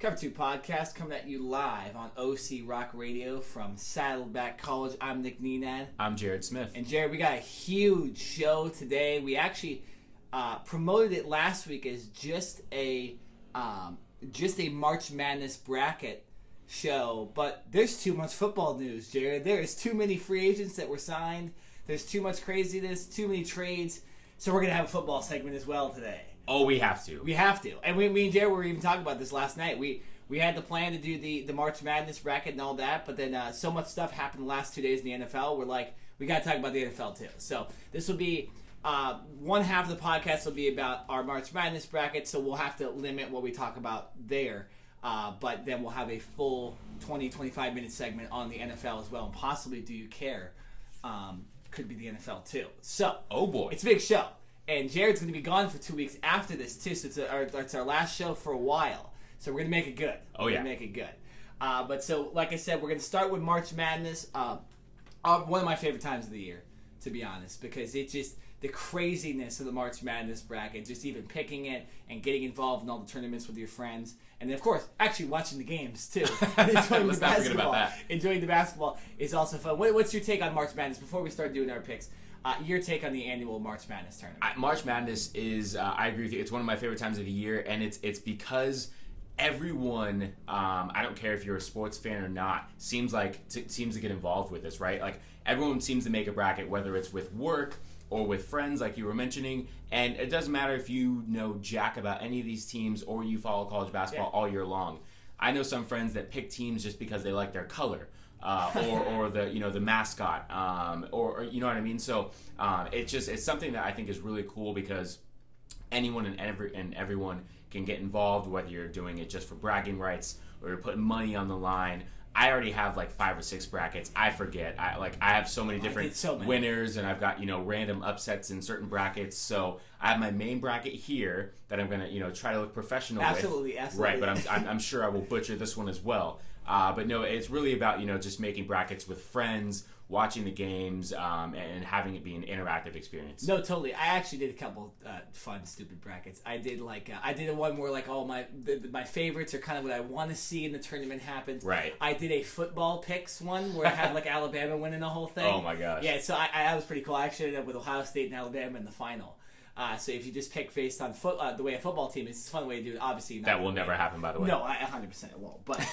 Cover 2 podcast coming at you live on OC Rock Radio from Saddleback College. I'm Nick Nenad. I'm Jared Smith. And Jared, we got a huge show today. We actually promoted it last week as just a March Madness bracket show, but there's too much football news, Jared. There is too many free agents that were signed. There's too much craziness, too many trades. So we're going to have a football segment as well today. Oh, we have to. We have to. And me and Jared were even talking about this last night. We had the plan to do the March Madness bracket and all that, but then so much stuff happened the last 2 days in the NFL. We're like, we got to talk about the NFL too. So this will be one half of the podcast will be about our March Madness bracket, so we'll have to limit what we talk about there. But then we'll have a full 20-25 minute segment on the NFL as well, and possibly Do You Care? Could be the NFL too. So, oh boy, it's a big show. And Jared's going to be gone for 2 weeks after this, too, so it's our last show for a while. So we're going to make it good. Oh, yeah. We're going to make it good. But so, like I said, we're going to start with March Madness. One of my favorite times of the year, to be honest, because it's just the craziness of the March Madness bracket, just even picking it and getting involved in all the tournaments with your friends. And then, of course, actually watching the games, too. Enjoying the basketball. Enjoying the basketball is also fun. What's your take on March Madness before we start doing our picks? Your take on the annual March Madness tournament? March Madness is, I agree with you, it's one of my favorite times of the year, and it's because everyone, I don't care if you're a sports fan or not, seems to get involved with this, right? Like, everyone seems to make a bracket, whether it's with work or with friends, like you were mentioning, and it doesn't matter if you know jack about any of these teams or you follow college basketball all year long. I know some friends that pick teams just because they like their color. or the mascot, or you know what I mean. So it's something that I think is really cool because anyone and everyone can get involved, whether you're doing it just for bragging rights or you're putting money on the line. I already have like 5 or 6 brackets. I forget. I have so many different winners, and I've got random upsets in certain brackets. So I have my main bracket here that I'm gonna try to look professional with. Absolutely. Right, but I'm sure I will butcher this one as well. But no, it's really about just making brackets with friends, watching the games, and having it be an interactive experience. No, totally. I actually did a couple fun, stupid brackets. I did I did one where all my favorites are kind of what I want to see in the tournament happen. Right. I did a football picks one where I had Alabama winning the whole thing. Oh my gosh. Yeah, so that was pretty cool. I actually ended up with Ohio State and Alabama in the final. So if you just pick based on the way a football team is, it's a fun way to do it. Obviously, that will never happen, by the way. No, 100% it won't. But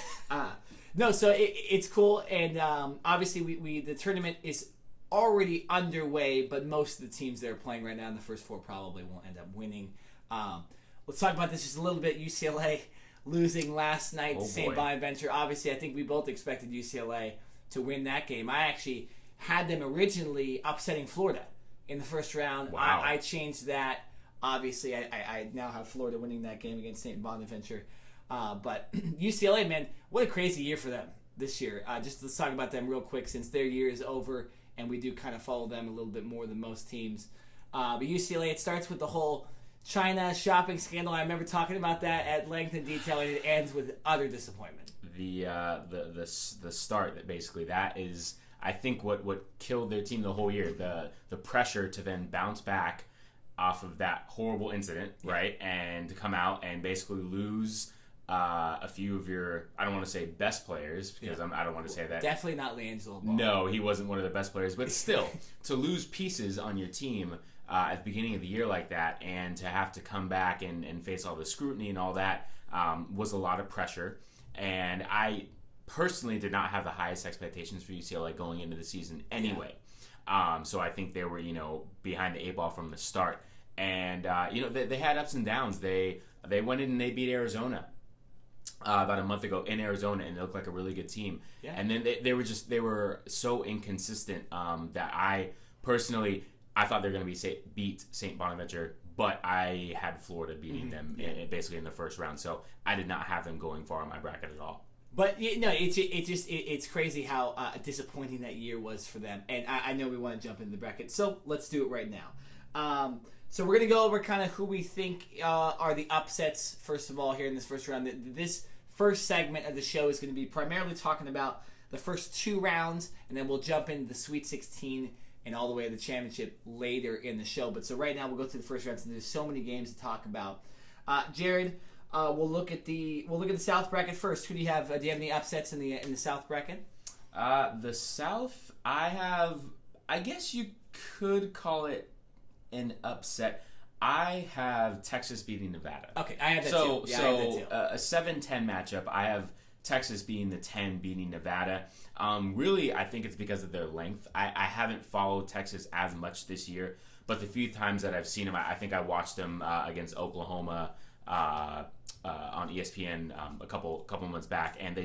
no, so it's cool, and obviously we the tournament is already underway, but most of the teams that are playing right now in the first 4 probably won't end up winning. Let's talk about this just a little bit. UCLA losing last night to St. Bonaventure. Obviously, I think we both expected UCLA to win that game. I actually had them originally upsetting Florida in the first round. Wow. I changed that. Obviously, I now have Florida winning that game against St. Bonaventure. But UCLA, man, what a crazy year for them this year. Just let's talk about them real quick since their year is over, and we do kind of follow them a little bit more than most teams. But UCLA, it starts with the whole China shopping scandal. I remember talking about that at length and detail, and it ends with utter disappointment. The start, that is, I think, what killed their team the whole year. The pressure to then bounce back off of that horrible incident, right, and to come out and basically lose a few of your, I don't want to say best players, because I don't want to say that. Definitely not LeAngelo Ball. No, he wasn't one of the best players, but still, to lose pieces on your team at the beginning of the year like that, and to have to come back and face all the scrutiny and all that was a lot of pressure. And I personally did not have the highest expectations for UCLA going into the season anyway. Yeah. So I think they were, behind the 8 ball from the start. And, they had ups and downs. They went in and they beat Arizona about a month ago in Arizona, and they looked like a really good team. Yeah. And then they were so inconsistent that I personally, I thought they were going to beat St. Bonaventure, but I had Florida beating them basically in the first round. So I did not have them going far in my bracket at all. But it's crazy how disappointing that year was for them. And I know we want to jump into the bracket, so let's do it right now. So we're going to go over kind of who we think are the upsets, first of all, here in this first round. This first segment of the show is going to be primarily talking about the first 2 rounds, and then we'll jump into the Sweet 16 and all the way to the championship later in the show. But so right now we'll go through the first rounds, and there's so many games to talk about. Jared, We'll look at the South bracket first. Who do you have? Do you have any upsets in the South bracket? The South, I guess you could call it an upset. I have Texas beating Nevada. Okay, I have that too. Yeah, I have that too. A 7-10 matchup. I have Texas being the 10, beating Nevada. Really, I think it's because of their length. I haven't followed Texas as much this year, but the few times that I've seen them, I think I watched them against Oklahoma on ESPN a couple months back, and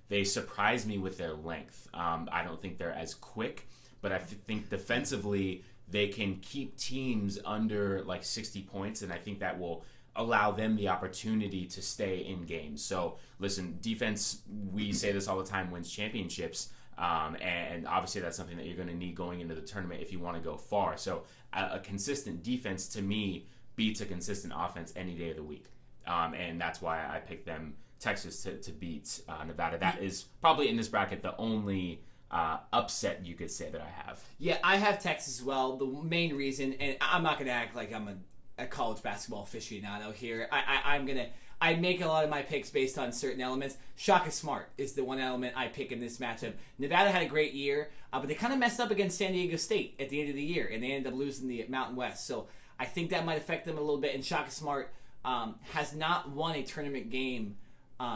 they surprised me with their length. I don't think they're as quick, but I think defensively they can keep teams under like 60 points, and I think that will allow them the opportunity to stay in games. So, listen, defense, we say this all the time, wins championships, and obviously that's something that you're going to need going into the tournament if you want to go far. So, a consistent defense, to me, beats a consistent offense any day of the week, and that's why I picked them, Texas, to beat Nevada. That is probably in this bracket the only upset you could say that I have. Yeah, I have Texas as well. The main reason, and I'm not going to act like I'm a college basketball aficionado here. I make a lot of my picks based on certain elements. Shaka Smart is the one element I pick in this matchup. Nevada had a great year, but they kind of messed up against San Diego State at the end of the year, and they ended up losing the Mountain West. So I think that might affect them a little bit. And Shaka Smart has not won a tournament game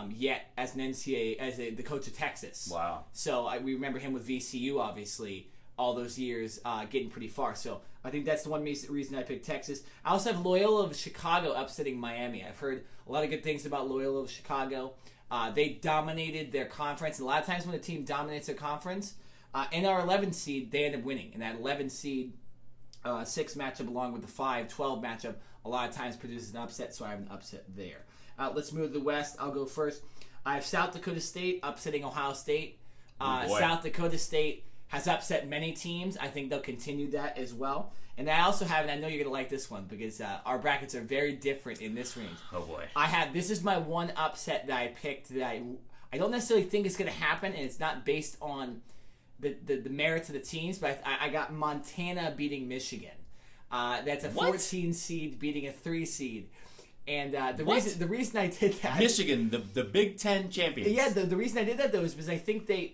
yet as an NCAA, as the coach of Texas. Wow. So we remember him with VCU, obviously, all those years, getting pretty far. So I think that's the one reason I picked Texas. I also have Loyola of Chicago upsetting Miami. I've heard a lot of good things about Loyola of Chicago. They dominated their conference. And a lot of times when a team dominates their conference, in our 11 seed, they end up winning. And that 11 seed 6 matchup along with the 5-12 matchup a lot of times produces an upset, so I have an upset there. Let's move to the West. I'll go first. I have South Dakota State upsetting Ohio State. South Dakota State has upset many teams. I think they'll continue that as well. And I also have, and I know you're going to like this one because our brackets are very different in this range. Oh, boy. This is my one upset that I picked that I don't necessarily think is going to happen, and it's not based on the merits of the teams, but I got Montana beating Michigan. That's a 14 seed beating a 3 seed. And the reason I did that, Michigan, the Big Ten champions. Yeah, the reason I did that though is because I think they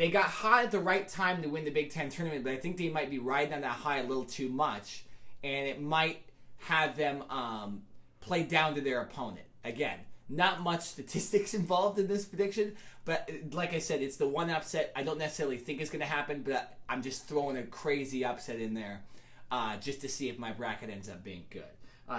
got hot at the right time to win the Big Ten tournament, but I think they might be riding on that high a little too much, and it might have them play down to their opponent. Again, not much statistics involved in this prediction, but like I said, it's the one upset I don't necessarily think is going to happen, but I'm just throwing a crazy upset in there just to see if my bracket ends up being good.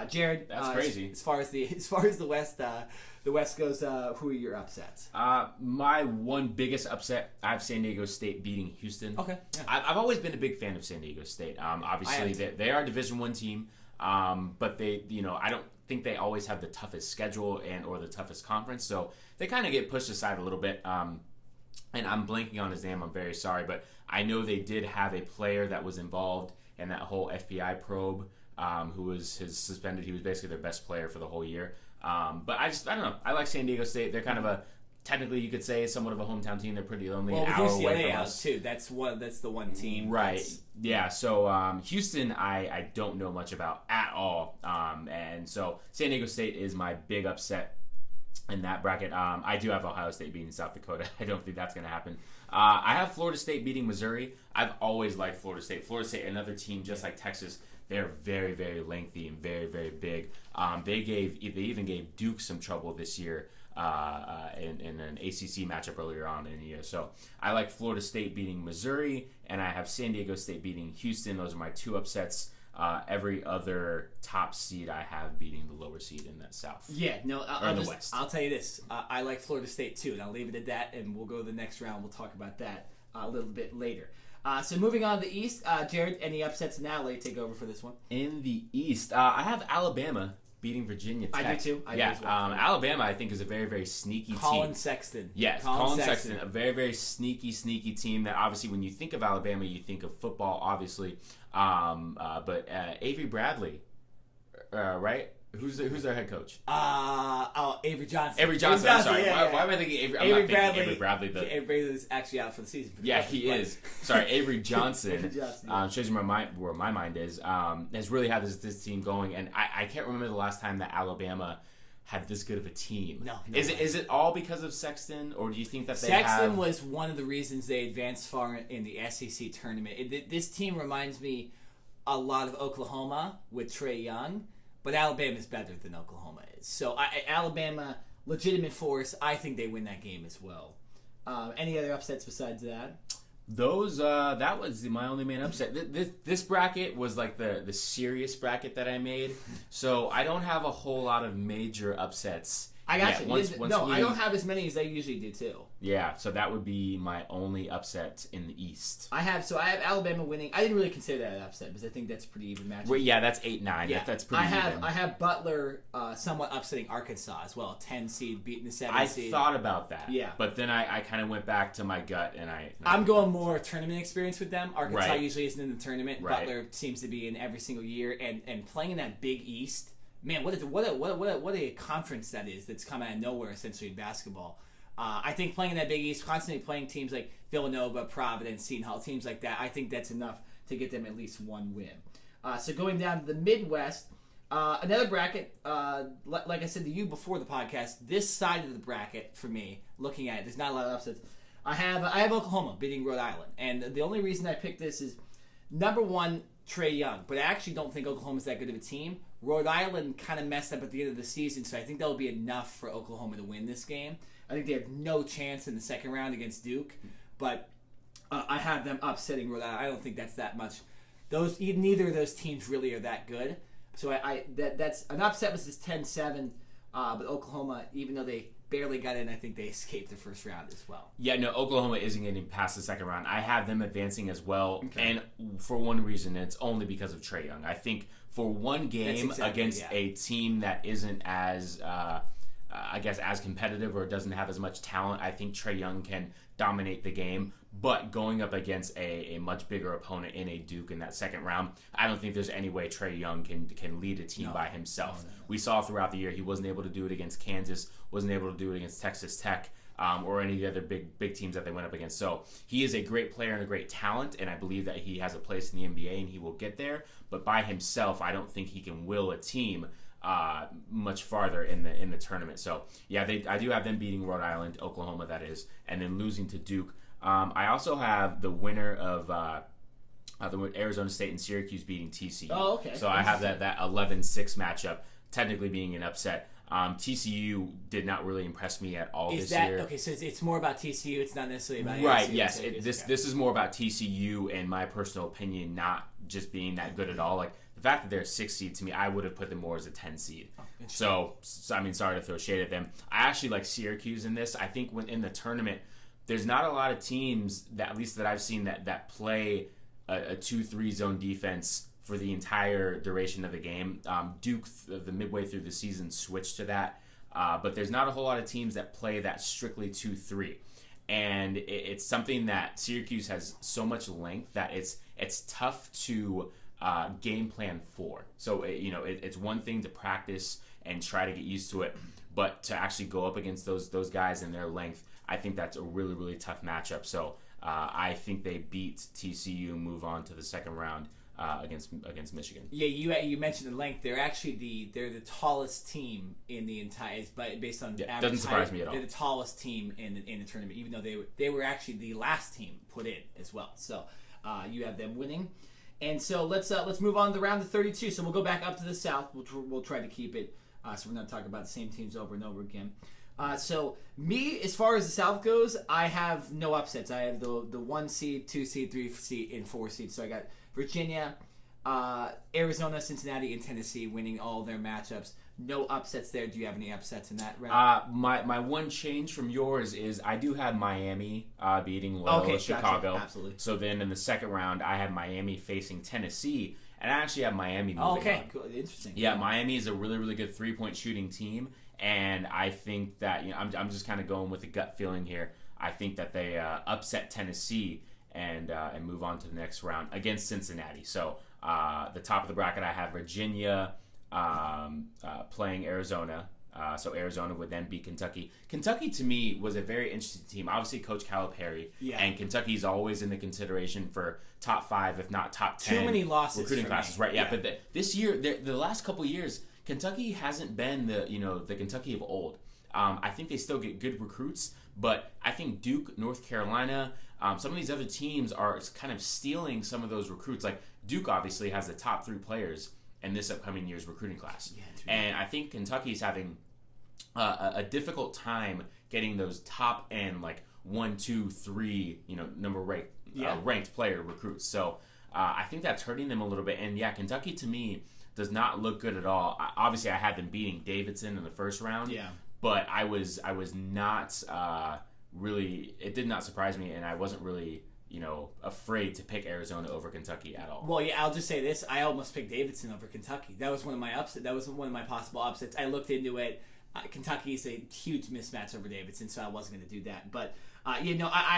Jared, that's crazy. As far as the West goes, who are your upsets? My one biggest upset, I have San Diego State beating Houston. Okay, yeah. I've always been a big fan of San Diego State. Obviously, they are a Division I team, but I don't think they always have the toughest schedule or the toughest conference, so they kind of get pushed aside a little bit. And I'm blanking on his name. I'm very sorry, but I know they did have a player that was involved in that whole FBI probe. Who was suspended. He was basically their best player for the whole year. But I don't know. I like San Diego State. They're kind of technically you could say somewhat of a hometown team. They're pretty only an hour away from us too. That's the one team. Right. Yeah. So Houston, I don't know much about at all. And so San Diego State is my big upset in that bracket. I do have Ohio State beating South Dakota. I don't think that's going to happen. I have Florida State beating Missouri. I've always liked Florida State. Florida State, another team just like Texas. They're very, very lengthy and very, very big. They even gave Duke some trouble this year in an ACC matchup earlier on in the year. So I like Florida State beating Missouri, and I have San Diego State beating Houston. Those are my two upsets. Every other top seed I have beating the lower seed in that South. Yeah, no, the West. I'll tell you this. I like Florida State too, and I'll leave it at that, and we'll go to the next round. We'll talk about that a little bit later. So moving on to the East, Jared, any upsets now? Let you take over for this one. In the East, I have Alabama beating Virginia Tech. I do too. I do as well. Alabama, I think, is a very, very sneaky Colin team. Sexton. Yes, Colin Sexton, a very, very sneaky team that obviously when you think of Alabama, you think of football, obviously. But Avery Bradley, right? Who's their head coach? Avery Johnson. Avery Johnson. I'm sorry. Why am I thinking Avery? I'm not thinking Avery Bradley. Avery Bradley's actually out for the season. Yeah, he is. Sorry, Avery Johnson. Shows you where my mind is. Has really had this team going, and I can't remember the last time that Alabama had this good of a team. No is way. it all because of Sexton, or do you think that Sexton was one of the reasons they advanced far in the SEC tournament? This team reminds me a lot of Oklahoma with Trae Young, but Alabama's better than Oklahoma is. So Alabama, legitimate force. I think they win that game as well. Any other upsets besides that? Those that was my only main upset. This bracket was like the serious bracket that I made, so I don't have a whole lot of major upsets. I got you. I don't have as many as I usually do too. Yeah, so that would be my only upset in the East. I have Alabama winning. I didn't really consider that an upset because I think that's a pretty even match. Well, yeah, that's 8-9. Yeah. That's pretty even. I have Butler somewhat upsetting Arkansas as well, 10 seed beating the 7 seed. I thought about that. Yeah, but then I kind of went back to my gut and I'm going more tournament experience with them. Arkansas right. usually isn't in the tournament. Right. Butler seems to be in every single year, and playing in that Big East. Man, what a conference that is that's come out of nowhere essentially in basketball. I think playing in that Big East, constantly playing teams like Villanova, Providence, Seton Hall, teams like that, I think that's enough to get them at least one win. So going down to the Midwest, another bracket, like I said to you before the podcast, this side of the bracket for me, looking at it, there's not a lot of upsets. I have Oklahoma beating Rhode Island, and the only reason I picked this is, number one, Trae Young, but I actually don't think Oklahoma's that good of a team. Rhode Island kind of messed up at the end of the season, so I think that will be enough for Oklahoma to win this game. I think they have no chance in the second round against Duke, but I have them upsetting Rhode Island. I don't think that's that much. Neither of those teams really are that good. So that's an upset was just 10-7, but Oklahoma, even though they barely got in, I think they escaped the first round as well. Yeah, no, Oklahoma isn't getting past the second round. I have them advancing as well, and for one reason, it's only because of Trae Young. I think for one game against a team that isn't as, I guess, as competitive or doesn't have as much talent, I think Trae Young can dominate the game. But going up against a much bigger opponent in a Duke in that second round, I don't think there's any way Trae Young can lead a team by himself. No. We saw throughout the year he wasn't able to do it against Kansas, wasn't able to do it against Texas Tech, or any of the other big teams that they went up against. So he is a great player and a great talent, and I believe that he has a place in the NBA and he will get there. But by himself, I don't think he can will a team much farther in the tournament. So yeah, I do have them beating Rhode Island, Oklahoma that is, and then losing to Duke. I also have the winner of the Arizona State and Syracuse beating TCU. Oh, okay. So I have that 11-6 matchup technically being an upset. TCU did not really impress me at all this year. Okay, so it's more about TCU. It's not necessarily about right. ASU, Yes, this is more about TCU and my personal opinion, not just being that good at all. Like the fact that they're a 6 seed to me, I would have put them more as a 10 seed. Oh, so I mean, sorry to throw shade at them. I actually like Syracuse in this. I think when in the tournament, there's not a lot of teams that, at least that I've seen, that play a 2-3 zone defense for the entire duration of the game. Duke, the midway through the season, switched to that. But there's not a whole lot of teams that play that strictly 2-3. And it's something that Syracuse has so much length that it's tough to game plan for. So, it's one thing to practice and try to get used to it, but to actually go up against those guys and their length, I think that's a really, really tough matchup. So I think they beat TCU, move on to the second round against Michigan. Yeah, you mentioned the length. They're actually they're the tallest team in the entire. Based on average doesn't surprise me at all. They're the tallest team in the tournament, even though they were actually the last team put in as well. So you have them winning. And so let's move on to the round of 32. So we'll go back up to the South. We'll try to keep it so we're not talking about the same teams over and over again. So me, as far as the South goes, I have no upsets. I have the 1 seed, 2 seed, 3 seed, and 4 seed. So I got Virginia, Arizona, Cincinnati, and Tennessee winning all their matchups. No upsets there. Do you have any upsets in that round? My one change from yours is I do have Miami beating Loyola Chicago. Gotcha. Absolutely. So then in the second round, I have Miami facing Tennessee, and I actually have Miami moving on. Cool. Interesting. Yeah, Miami is a really, really good 3-point shooting team, and I think that I'm just kind of going with a gut feeling here. I think that they upset Tennessee and move on to the next round against Cincinnati. So the top of the bracket, I have Virginia playing Arizona. So Arizona would then beat Kentucky. Kentucky, to me, was a very interesting team. Obviously, Coach Calipari, and Kentucky's always in the consideration for top 5, if not top 10. Too many losses recruiting classes, right? Yeah, but this year, the last couple of years, Kentucky hasn't been the Kentucky of old. I think they still get good recruits, but I think Duke, North Carolina, some of these other teams are kind of stealing some of those recruits. Like Duke obviously has the top 3 players in this upcoming year's recruiting class. Yeah, and I think Kentucky's having a difficult time getting those top end, like 1, 2, 3, number ranked player recruits. So I think that's hurting them a little bit. And yeah, Kentucky to me does not look good at all. Obviously, I had them beating Davidson in the first round. Yeah. But I was not really. It did not surprise me, and I wasn't really afraid to pick Arizona over Kentucky at all. Well, yeah, I'll just say this: I almost picked Davidson over Kentucky. That was one of my upsets. That was one of my possible upsets. I looked into it. Kentucky is a huge mismatch over Davidson, so I wasn't going to do that. But I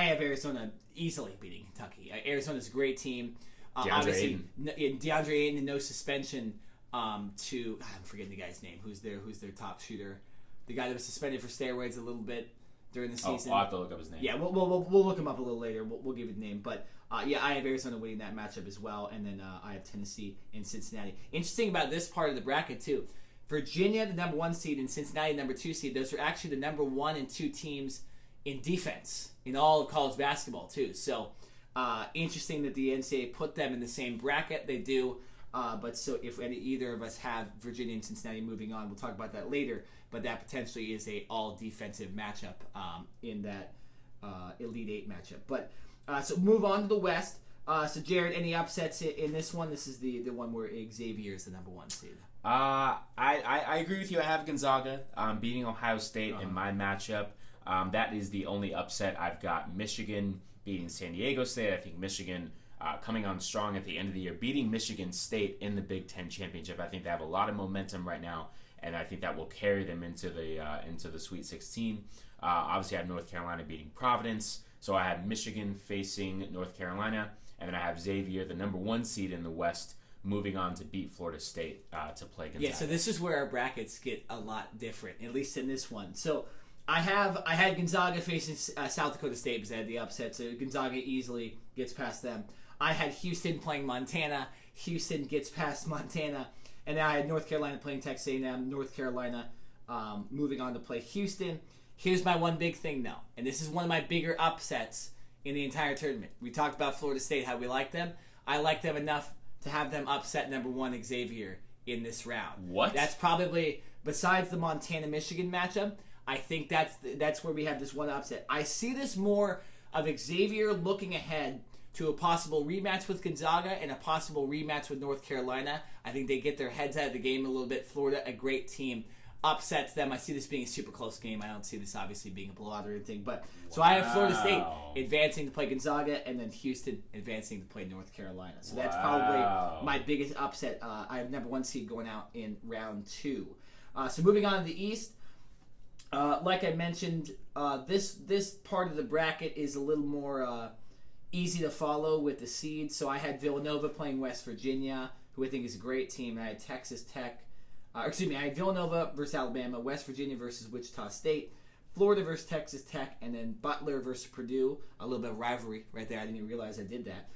have Arizona easily beating Kentucky. Arizona's a great team. Obviously, DeAndre Ayton and no suspension. I'm forgetting the guy's name. Who's their top shooter? The guy that was suspended for steroids a little bit during the season. I'll have to look up his name. Yeah, we'll look him up a little later. We'll give you the name. But, I have Arizona winning that matchup as well. And then I have Tennessee and Cincinnati. Interesting about this part of the bracket, too. Virginia, the number 1 seed, and Cincinnati, the number 2 seed. Those are actually the number 1 and 2 teams in defense in all of college basketball, too. So, interesting that the NCAA put them in the same bracket. They do. But so if either of us have Virginia and Cincinnati moving on, we'll talk about that later. But that potentially is a all-defensive matchup in that Elite Eight matchup. But so move on to the West. So Jared, any upsets in this one? This is the one where Xavier is the number 1 seed. I agree with you. I have Gonzaga beating Ohio State in my matchup. That is the only upset. I've got Michigan beating San Diego State. I think Michigan coming on strong at the end of the year, beating Michigan State in the Big Ten championship. I think they have a lot of momentum right now, and I think that will carry them into the Sweet 16. Obviously, I have North Carolina beating Providence, so I have Michigan facing North Carolina, and then I have Xavier, the number 1 seed in the West, moving on to beat Florida State to play Gonzaga. Yeah, so this is where our brackets get a lot different, at least in this one. So I had Gonzaga facing South Dakota State because I had the upset, so Gonzaga easily gets past them. I had Houston playing Montana. Houston gets past Montana. And then I had North Carolina playing Texas A&M. North Carolina moving on to play Houston. Here's my one big thing, though. And this is one of my bigger upsets in the entire tournament. We talked about Florida State, how we like them. I like them enough to have them upset number 1 Xavier in this round. What? That's probably, besides the Montana-Michigan matchup, I think that's where we have this one upset. I see this more of Xavier looking ahead to a possible rematch with Gonzaga and a possible rematch with North Carolina. I think they get their heads out of the game a little bit. Florida, a great team, upsets them. I see this being a super close game. I don't see this obviously being a blowout or anything. But so I have Florida State advancing to play Gonzaga and then Houston advancing to play North Carolina. So that's probably my biggest upset. I have number 1 seed going out in round 2. So moving on to the East. Like I mentioned, this part of the bracket is a little more easy to follow with the seeds. So I had Villanova playing West Virginia, who I think is a great team. I had Texas Tech. I had Villanova versus Alabama, West Virginia versus Wichita State, Florida versus Texas Tech, and then Butler versus Purdue. A little bit of rivalry right there. I didn't even realize I did that.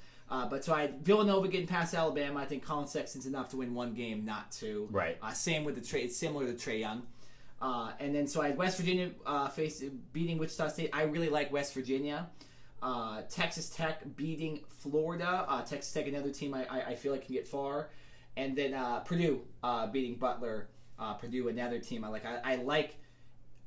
But so I had Villanova getting past Alabama. I think Colin Sexton's enough to win 1 game, not 2. Right. Same with the Trey. It's similar to Trae Young. And then so I had West Virginia beating Wichita State. I really like West Virginia. Texas Tech beating Florida. Texas Tech, another team I feel like can get far. And then Purdue beating Butler. Purdue, another team I like. I like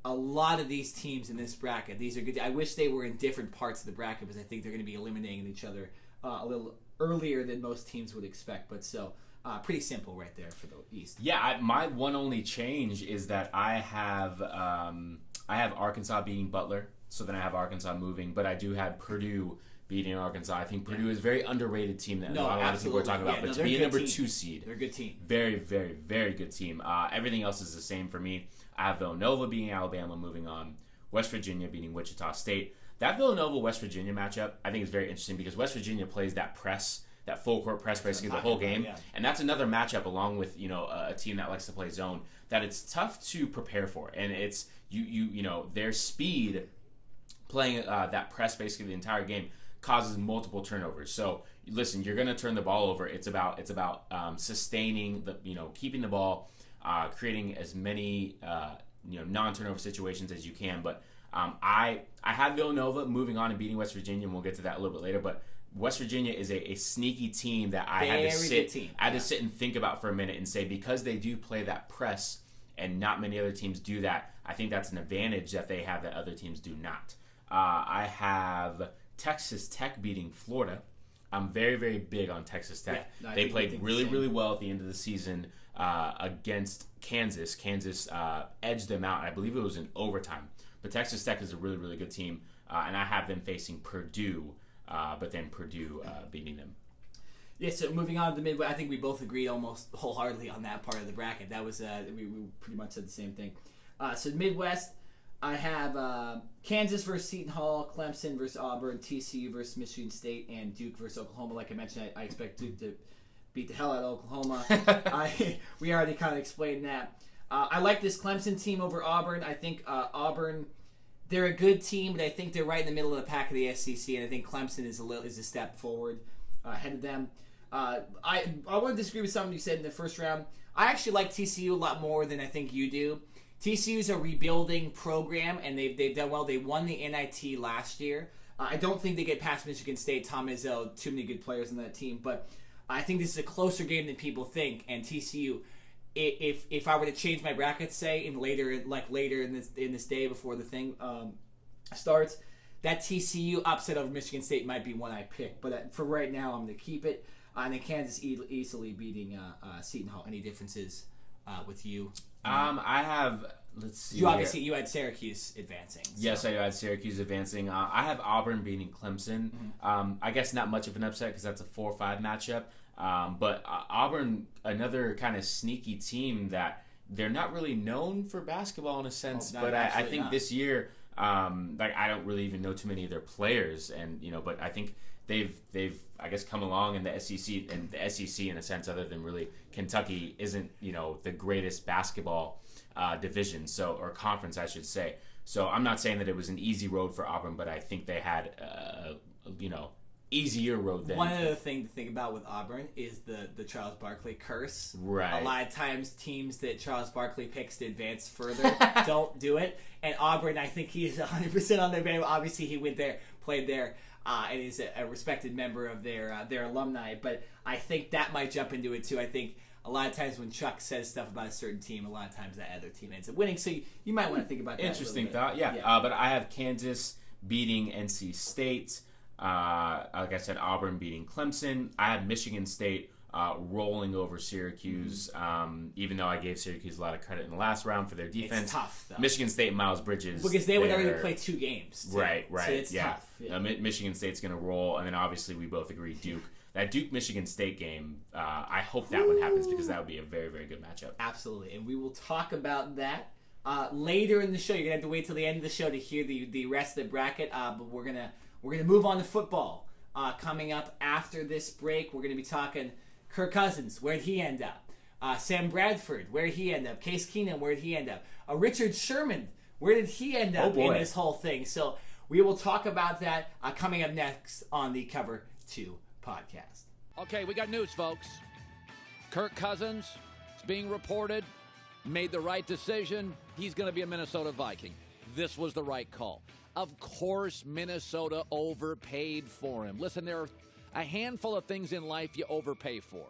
a lot of these teams in this bracket. These are good. I wish they were in different parts of the bracket because I think they're going to be eliminating each other a little earlier than most teams would expect. But so pretty simple right there for the East. Yeah, my one only change is that I have Arkansas beating Butler. So then I have Arkansas moving, but I do have Purdue beating Arkansas. I think Purdue is a very underrated team that not a lot of people are talking about. But to be a number 2 seed, they're a good team. Very, very, very good team. Everything else is the same for me. I have Villanova beating Alabama, moving on. West Virginia beating Wichita State. That Villanova-West Virginia matchup, I think is very interesting because West Virginia plays that press, that full court press basically the whole game. Yeah. And that's another matchup along with, a team that likes to play zone that it's tough to prepare for. And it's, their speed playing that press basically the entire game causes multiple turnovers. So listen, you're going to turn the ball over. It's about sustaining the, keeping the ball creating as many non-turnover situations as you can. But I have Villanova moving on and beating West Virginia, and we'll get to that a little bit later. But West Virginia is a sneaky team that I had to sit and think about for a minute and say, because they do play that press and not many other teams do that, I think that's an advantage that they have that other teams do not. I have Texas Tech beating Florida. I'm very, very big on Texas Tech. Yeah, they played really well at the end of the season against Kansas. Kansas edged them out. I believe it was in overtime. But Texas Tech is a really, really good team, and I have them facing Purdue, but then Purdue beating them. Yeah, so moving on to the Midwest, I think we both agreed almost wholeheartedly on that part of the bracket. That was we pretty much said the same thing. So Midwest, I have Kansas versus Seton Hall, Clemson versus Auburn, TCU versus Michigan State, and Duke versus Oklahoma. Like I mentioned, I expect Duke to beat the hell out of Oklahoma. We already kind of explained that. I like this Clemson team over Auburn. I think Auburn, they're a good team, but I think they're right in the middle of the pack of the SEC, and I think Clemson is a step forward ahead of them. I want to disagree with something you said in the first round. I actually like TCU a lot more than I think you do. TCU is a rebuilding program, and they've done well. They won the NIT last year. I don't think they get past Michigan State. Tom Izzo, too many good players on that team, but I think this is a closer game than people think. And TCU, if I were to change my brackets, say later in this day before the thing starts, that TCU upset over Michigan State might be one I pick. But for right now, I'm going to keep it. And then Kansas easily beating Seton Hall. Any differences with you? I have, let's see. You had Syracuse advancing. So. Yes, I had Syracuse advancing. I have Auburn beating Clemson. Mm-hmm. I guess not much of an upset because that's a 4-5 matchup. But Auburn, another kind of sneaky team that they're not really known for basketball in a sense. But I think this year, I don't really even know too many of their players, and but I think they've I guess come along in the SEC, and the SEC in a sense, other than really Kentucky, isn't the greatest basketball division, or conference, I should say. So I'm not saying that it was an easy road for Auburn, but I think they had easier road than. One other thing to think about with Auburn is the Charles Barkley curse. Right. A lot of times teams that Charles Barkley picks to advance further don't do it. And Auburn, I think he is 100% on their band. Obviously, he went there, played there, and is a respected member of their alumni. But I think that might jump into it too. I think a lot of times when Chuck says stuff about a certain team, a lot of times that other team ends up winning. So you might want to think about that. Interesting thought, yeah. But I have Kansas beating NC State. Like I said, Auburn beating Clemson. I had Michigan State rolling over Syracuse, even though I gave Syracuse a lot of credit in the last round for their defense. It's tough, though. Michigan State and Miles Bridges. Because they would already play 2 games. Too. Right. So it's tough. Yeah. Michigan State's going to roll, and then obviously we both agree Duke. That Duke-Michigan State game, I hope that one happens because that would be a very, very good matchup. Absolutely, and we will talk about that later in the show. You're going to have to wait till the end of the show to hear the rest of the bracket, but we're gonna move on to football. Coming up after this break, we're going to be talking Kirk Cousins. Where'd he end up? Sam Bradford. Where'd he end up? Case Keenum. Where'd he end up? Richard Sherman. Where did he end up in this whole thing? So we will talk about that coming up next on the Cover 2 podcast. Okay, we got news, folks. Kirk Cousins is being reported, made the right decision. He's going to be a Minnesota Viking. This was the right call. Of course, Minnesota overpaid for him. Listen, there are a handful of things in life you overpay for.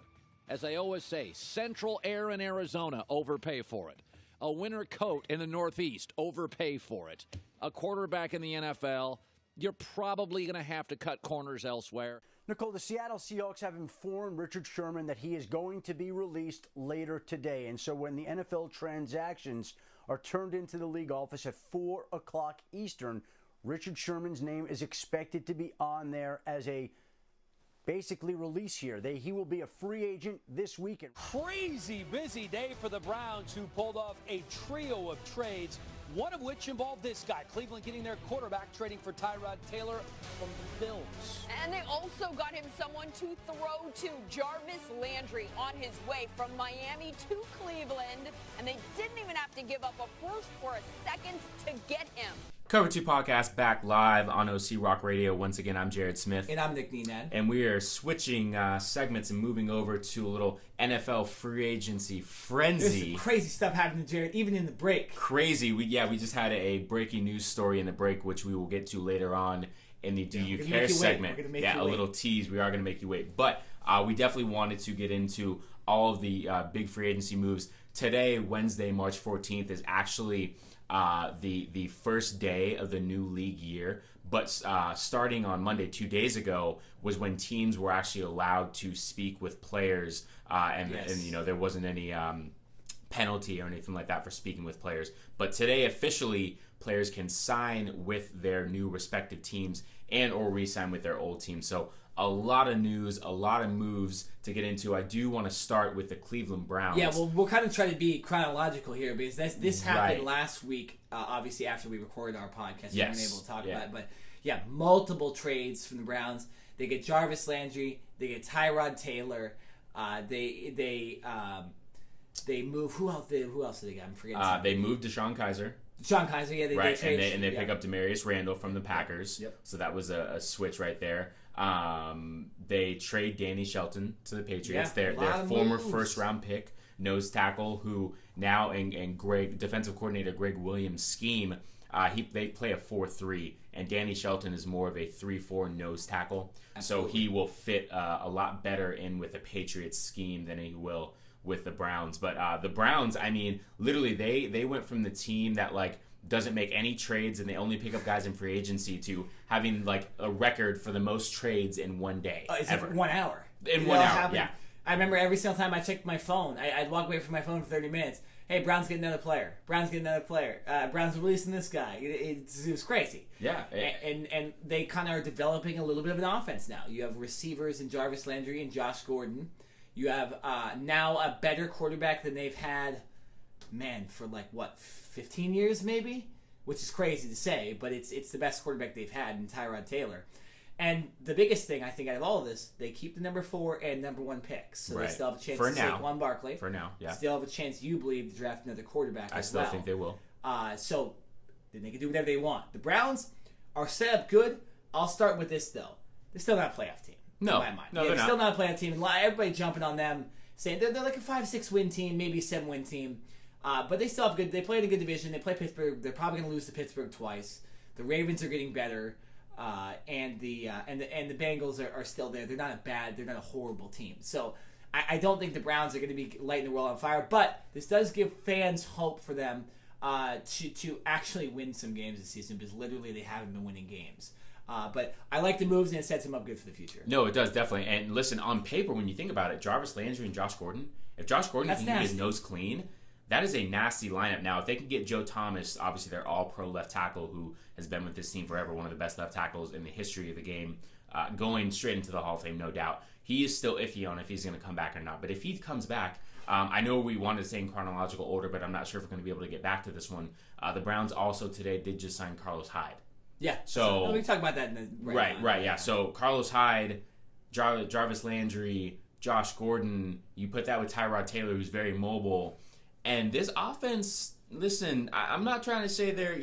As I always say, central air in Arizona, overpay for it. A winter coat in the Northeast, overpay for it. A quarterback in the NFL, you're probably going to have to cut corners elsewhere. Nicole, the Seattle Seahawks have informed Richard Sherman that he is going to be released later today. And so when the NFL transactions are turned into the league office at 4 o'clock Eastern, Richard Sherman's name is expected to be on there as a basically release here. He will be a free agent this weekend. Crazy busy day for the Browns, who pulled off a trio of trades, one of which involved this guy. Cleveland getting their quarterback, trading for Tyrod Taylor from the Bills. And they also got him someone to throw to, Jarvis Landry, on his way from Miami to Cleveland. And they didn't even have to give up a first or a second to get him. Cover 2 podcast back live on OC Rock Radio. Once again, I'm Jared Smith. And I'm Nick Nenad. And we are switching segments and moving over to a little NFL free agency frenzy. There's some crazy stuff happening, Jared, even in the break. Crazy. We just had a breaking news story in the break, which we will get to later on in the Do You Care segment. A little tease. We are going to make you wait. But we definitely wanted to get into all of the big free agency moves. Today, Wednesday, March 14th, is actually the first day of the new league year. But starting on Monday, 2 days ago, was when teams were actually allowed to speak with players, and there wasn't any penalty or anything like that for speaking with players. But today, officially, players can sign with their new respective teams and or re-sign with their old team. So a lot of news, a lot of moves to get into. I do want to start with the Cleveland Browns. Yeah, well, we'll kind of try to be chronological here because this happened last week, obviously after we recorded our podcast. We weren't able to talk about it. But, yeah, multiple trades from the Browns. They get Jarvis Landry. They get Tyrod Taylor. They move. Who else did they get? I'm forgetting. They moved DeShone Kizer. DeShone Kizer, yeah. They traded, and they pick up Demarius Randall from the Packers. Yep. So that was a switch right there. They trade Danny Shelton to the Patriots. Their former first-round pick, nose tackle, who now in defensive coordinator Greg Williams' scheme, they play a 4-3, and Danny Shelton is more of a 3-4 nose tackle. Absolutely. So he will fit a lot better in with the Patriots scheme than he will with the Browns. But the Browns, I mean, literally they went from the team that doesn't make any trades and they only pick up guys in free agency to having a record for the most trades in one day. Ever. 1 hour. In 1 hour, yeah. I remember every single time I checked my phone, I'd walk away from my phone for 30 minutes. Hey, Browns get another player. Browns releasing this guy. It was crazy. Yeah. And they kind of are developing a little bit of an offense now. You have receivers in Jarvis Landry and Josh Gordon. You have now a better quarterback than they've had, for 15 years maybe? Which is crazy to say, but it's the best quarterback they've had in Tyrod Taylor. And the biggest thing, I think, out of all of this, they keep the number 4 and number 1 picks. So they still have a chance to take Saquon Barkley. For now, yeah. Still have a chance, you believe, to draft another quarterback I still think they will. So then they can do whatever they want. The Browns are set up good. I'll start with this, though. They're still not a playoff team. No, in my mind. They're still not a playoff team. Everybody jumping on them, saying they're like a 5-6 win team, maybe a 7-win team. But they still have good. They play in a good division. They play Pittsburgh. They're probably going to lose to Pittsburgh twice. The Ravens are getting better, and the Bengals are still there. They're not a horrible team. So I don't think the Browns are going to be lighting the world on fire. But this does give fans hope for them to actually win some games this season because literally they haven't been winning games. But I like the moves and it sets them up good for the future. No, it does definitely. And listen, on paper, when you think about it, Jarvis Landry and Josh Gordon. If Josh Gordon can get his nose clean. That is a nasty lineup. Now, if they can get Joe Thomas, obviously they're all-pro left tackle who has been with this team forever, one of the best left tackles in the history of the game, going straight into the Hall of Fame, no doubt. He is still iffy on if he's going to come back or not. But if he comes back, I know we wanted to say in chronological order, but I'm not sure if we're going to be able to get back to this one. The Browns also today did just sign Carlos Hyde. Yeah. So we can talk about that in the right. Yeah. So Carlos Hyde, Jarvis Landry, Josh Gordon, you put that with Tyrod Taylor, who's very mobile. And this offense, listen, I'm not trying to say they're,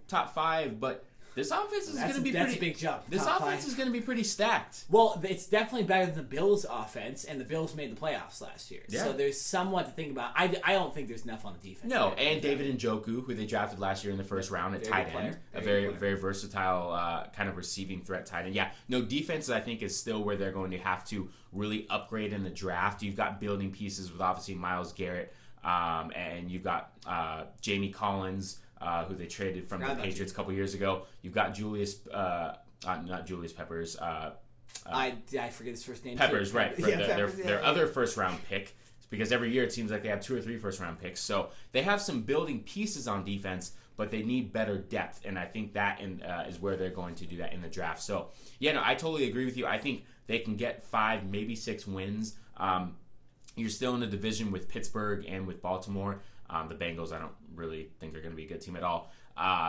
top 5, but this offense is going to be that's a big jump. This offense is going to be pretty stacked. Well, it's definitely better than the Bills' offense, and the Bills made the playoffs last year. Yeah. So there's somewhat to think about. I don't think there's enough on the defense. No, and David Njoku, who they drafted last year in the first round at tight end, a very versatile kind of receiving threat tight end. Yeah, no, defense I think is still where they're going to have to really upgrade in the draft. You've got building pieces with obviously Myles Garrett, and you've got Jamie Collins, who they traded from the Patriots a couple years ago. You've got not Julius Peppers. I forget his first name. Peppers, too. Right. Their other first-round pick, because every year it seems like they have 2 or 3 first-round picks. So they have some building pieces on defense, but they need better depth, and I think that is where they're going to do that in the draft. So, I totally agree with you. I think they can get 5, maybe 6 wins. You're still in the division with Pittsburgh and with Baltimore. The Bengals, I don't really think they're going to be a good team at all.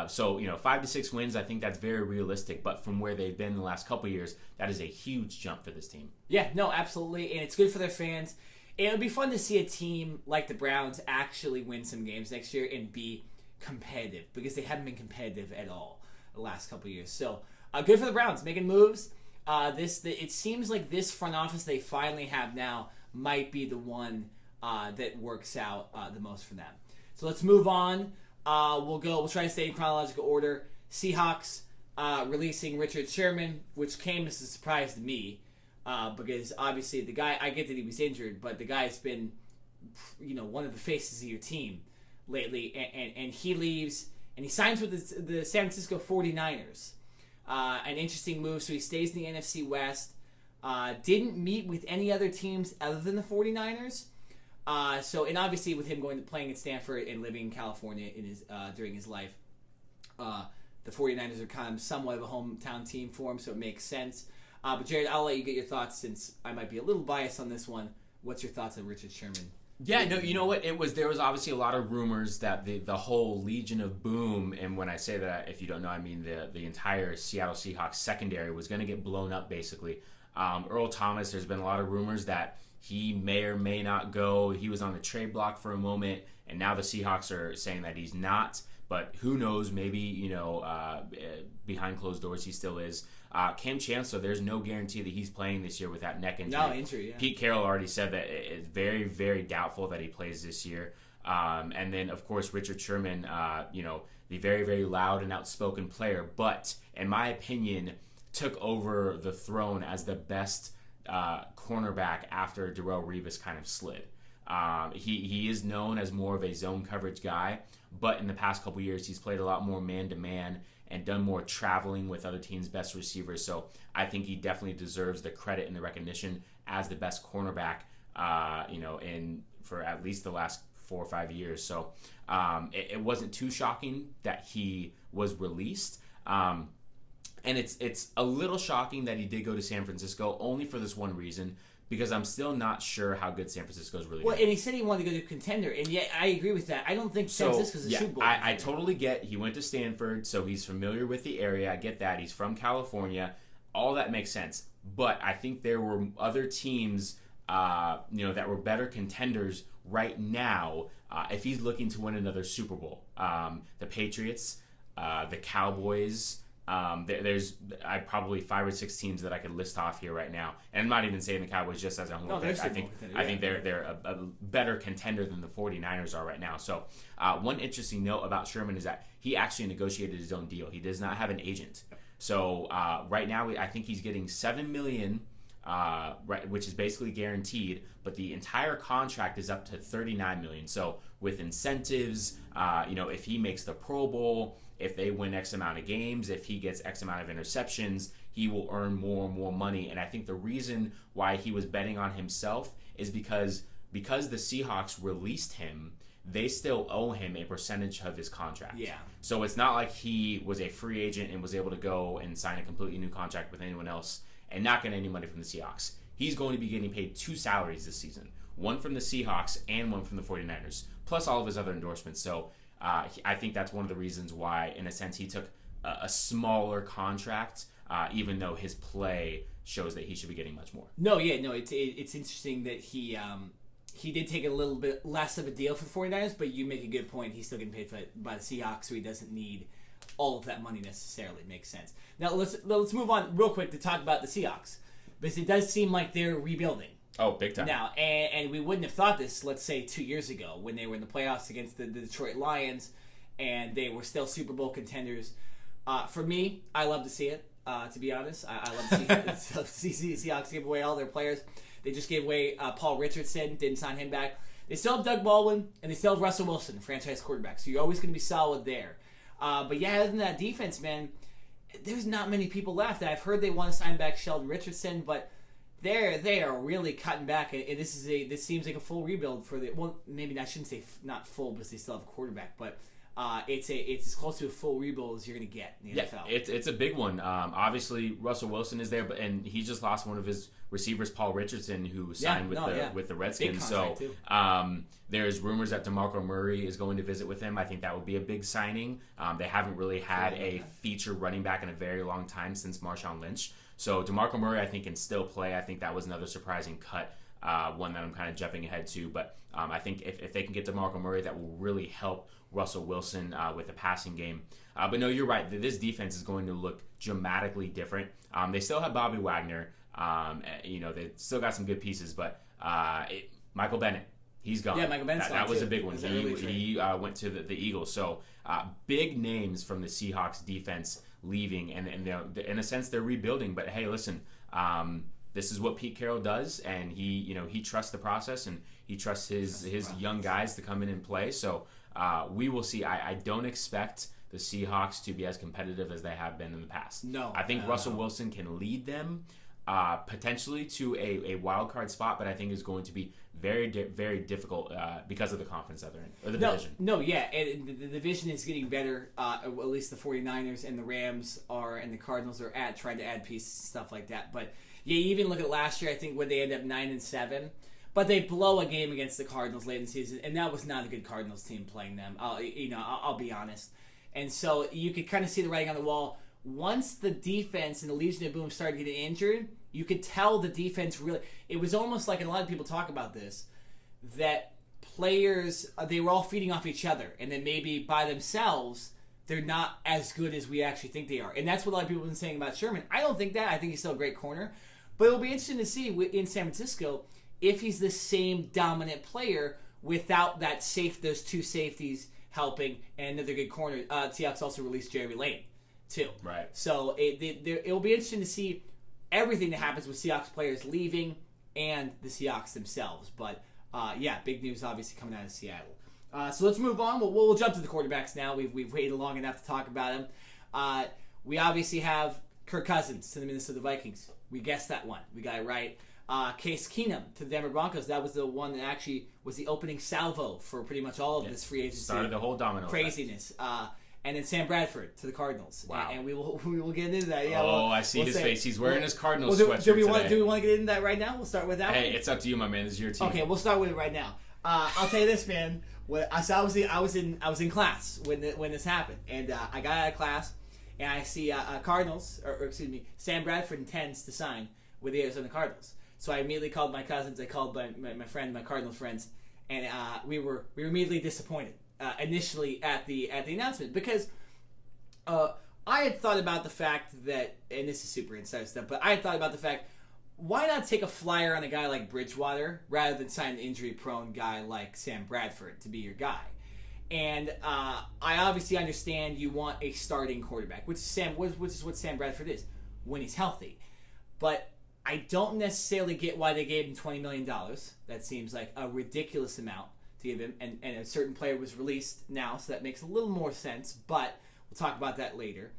So 5 to 6 wins, I think that's very realistic. But from where they've been the last couple of years, that is a huge jump for this team. Yeah, no, absolutely. And it's good for their fans. It would be fun to see a team like the Browns actually win some games next year and be competitive because they haven't been competitive at all. the last couple of years. So good for the Browns making moves. It seems like this front office they finally have now might be the one that works out the most for them. So let's move on. We'll try to stay in chronological order. Seahawks releasing Richard Sherman, which came as a surprise to me because obviously the guy, I get that he was injured, but the guy's been, one of the faces of your team lately, and he leaves and he signs with the San Francisco 49ers. An interesting move, so he stays in the NFC West. Didn't meet with any other teams other than the 49ers. And obviously with him playing at Stanford and living in California during his life, the 49ers are kind of somewhat of a hometown team for him, so it makes sense. But Jared, I'll let you get your thoughts since I might be a little biased on this one. What's your thoughts on Richard Sherman? Yeah, no, you know what? There was obviously a lot of rumors that the whole Legion of Boom, and when I say that, if you don't know, I mean the entire Seattle Seahawks secondary was going to get blown up, basically. Earl Thomas, there's been a lot of rumors that he may or may not go. He was on the trade block for a moment, and now the Seahawks are saying that he's not. But who knows? Maybe, behind closed doors he still is. Cam Chancellor, there's no guarantee that he's playing this year with that neck injury. No injury, yeah. Pete Carroll already said that it's very, very doubtful that he plays this year. And then, of course, Richard Sherman, the very, very loud and outspoken player, but in my opinion, took over the throne as the best cornerback after Darrelle Revis kind of slid. He is known as more of a zone coverage guy, but in the past couple years, he's played a lot more man-to-man and done more traveling with other teams' best receivers. So I think he definitely deserves the credit and the recognition as the best cornerback, for at least the last 4 or 5 years. So it wasn't too shocking that he was released. And it's a little shocking that he did go to San Francisco, only for this one reason, because I'm still not sure how good San Francisco is really. Well, and he said he wanted to go to a contender, and yet I agree with that. I don't think San Francisco's a Super Bowl. I totally get he went to Stanford, so he's familiar with the area. I get that. He's from California. All that makes sense. But I think there were other teams, that were better contenders right now if he's looking to win another Super Bowl. The Patriots, the Cowboys. There's probably 5 or 6 teams that I could list off here right now, and I'm not even saying the Cowboys just as a home pick. I think they're a better contender than the 49ers are right now. So one interesting note about Sherman is that he actually negotiated his own deal. He does not have an agent. So right now I think he's getting $7 million, which is basically guaranteed, but the entire contract is up to $39 million. So with incentives, if he makes the Pro Bowl, if they win X amount of games, if he gets X amount of interceptions, he will earn more and more money. And I think the reason why he was betting on himself is because the Seahawks released him, they still owe him a percentage of his contract. Yeah. So it's not like he was a free agent and was able to go and sign a completely new contract with anyone else and not get any money from the Seahawks. He's going to be getting paid 2 salaries this season, one from the Seahawks and one from the 49ers, plus all of his other endorsements. So I think that's one of the reasons why, in a sense, he took a smaller contract, even though his play shows that he should be getting much more. It's interesting that he did take a little bit less of a deal for the 49ers, but you make a good point. He's still getting paid by the Seahawks, so he doesn't need all of that money necessarily. Makes sense. Now let's move on real quick to talk about the Seahawks, because it does seem like they're rebuilding. Oh, big time. Now, and we wouldn't have thought this, let's say, 2 years ago when they were in the playoffs against the Detroit Lions and they were still Super Bowl contenders. For me, I love to see it, to be honest. I love to see Seahawks give away all their players. They just gave away Paul Richardson, didn't sign him back. They still have Doug Baldwin, and they still have Russell Wilson, franchise quarterback. So you're always going to be solid there. But yeah, other than that defense, man, there's not many people left. I've heard they want to sign back Sheldon Richardson, but they are really cutting back, and this seems like a full rebuild for the. Well, maybe I shouldn't say not full because they still have a quarterback, but it's as close to a full rebuild as you're going to get in the NFL. It's a big one. Obviously, Russell Wilson is there, and he just lost one of his receivers, Paul Richardson, who signed with the Redskins. So there's rumors that DeMarco Murray is going to visit with him. I think that would be a big signing. They haven't really had a feature running back in a very long time since Marshawn Lynch. So DeMarco Murray, I think, can still play. I think that was another surprising cut one that I'm kind of jumping ahead to. But I think if they can get DeMarco Murray, that will really help Russell Wilson with the passing game. But no, you're right. This defense is going to look dramatically different. They still have Bobby Wagner. They still got some good pieces, but Michael Bennett, he's gone. Yeah, Michael Bennett's that gone, was too. a big one. He went to the Eagles. So big names from the Seahawks defense leaving, and in a sense they're rebuilding. But hey, listen, this is what Pete Carroll does, and he trusts the process, and he trusts his young guys to come in and play. So we will see. I don't expect the Seahawks to be as competitive as they have been in the past. No, I think Russell Wilson can lead them potentially to a wild card spot, but I think is going to be very, very difficult because of the conference that they're in, or the division. No, yeah, and the division is getting better. At least the 49ers and the Rams and the Cardinals are trying to add pieces, stuff like that. But yeah, you even look at last year. I think when they end up 9-7, but they blow a game against the Cardinals late in the season, and that was not a good Cardinals team playing them. I'll be honest. And so you could kind of see the writing on the wall. Once the defense and the Legion of Boom started getting injured, you could tell the defense really... It was almost like, and a lot of people talk about this, that players, they were all feeding off each other. And then maybe by themselves, they're not as good as we actually think they are. And that's what a lot of people have been saying about Sherman. I don't think that. I think he's still a great corner. But it'll be interesting to see in San Francisco if he's the same dominant player without those two safeties helping and another good corner. Seahawks also released Jeremy Lane, too. Right. So it'll be interesting to see everything that happens with Seahawks players leaving and the Seahawks themselves. But, big news obviously coming out of Seattle. So let's move on. We'll jump to the quarterbacks now. We've waited long enough to talk about them. We obviously have Kirk Cousins to the Minnesota Vikings. We guessed that one. We got it right. Case Keenum to the Denver Broncos. That was the one that actually was the opening salvo for pretty much all of this free agency. Started the whole domino craziness. And then Sam Bradford to the Cardinals. Wow. And we will get into that. Yeah. I see his face. He's wearing his Cardinals sweatshirt do we want to get into that right now? We'll start with that. Hey, it's up to you, my man. This is your team. Okay, we'll start with it right now. I'll tell you this, man. I was in class when this happened, and I got out of class, and I see Cardinals, or excuse me, Sam Bradford intends to sign with the Arizona Cardinals. So I immediately called my cousins. I called my Cardinals friends, and we were immediately disappointed initially at the announcement, because I had thought about the fact that, and this is super insider stuff, but I had thought about the fact, why not take a flyer on a guy like Bridgewater rather than sign an injury-prone guy like Sam Bradford to be your guy? And I obviously understand you want a starting quarterback, which is what Sam Bradford is when he's healthy. But I don't necessarily get why they gave him $20 million. That seems like a ridiculous amount to give him. And a certain player was released now, so that makes a little more sense. But we'll talk about that later.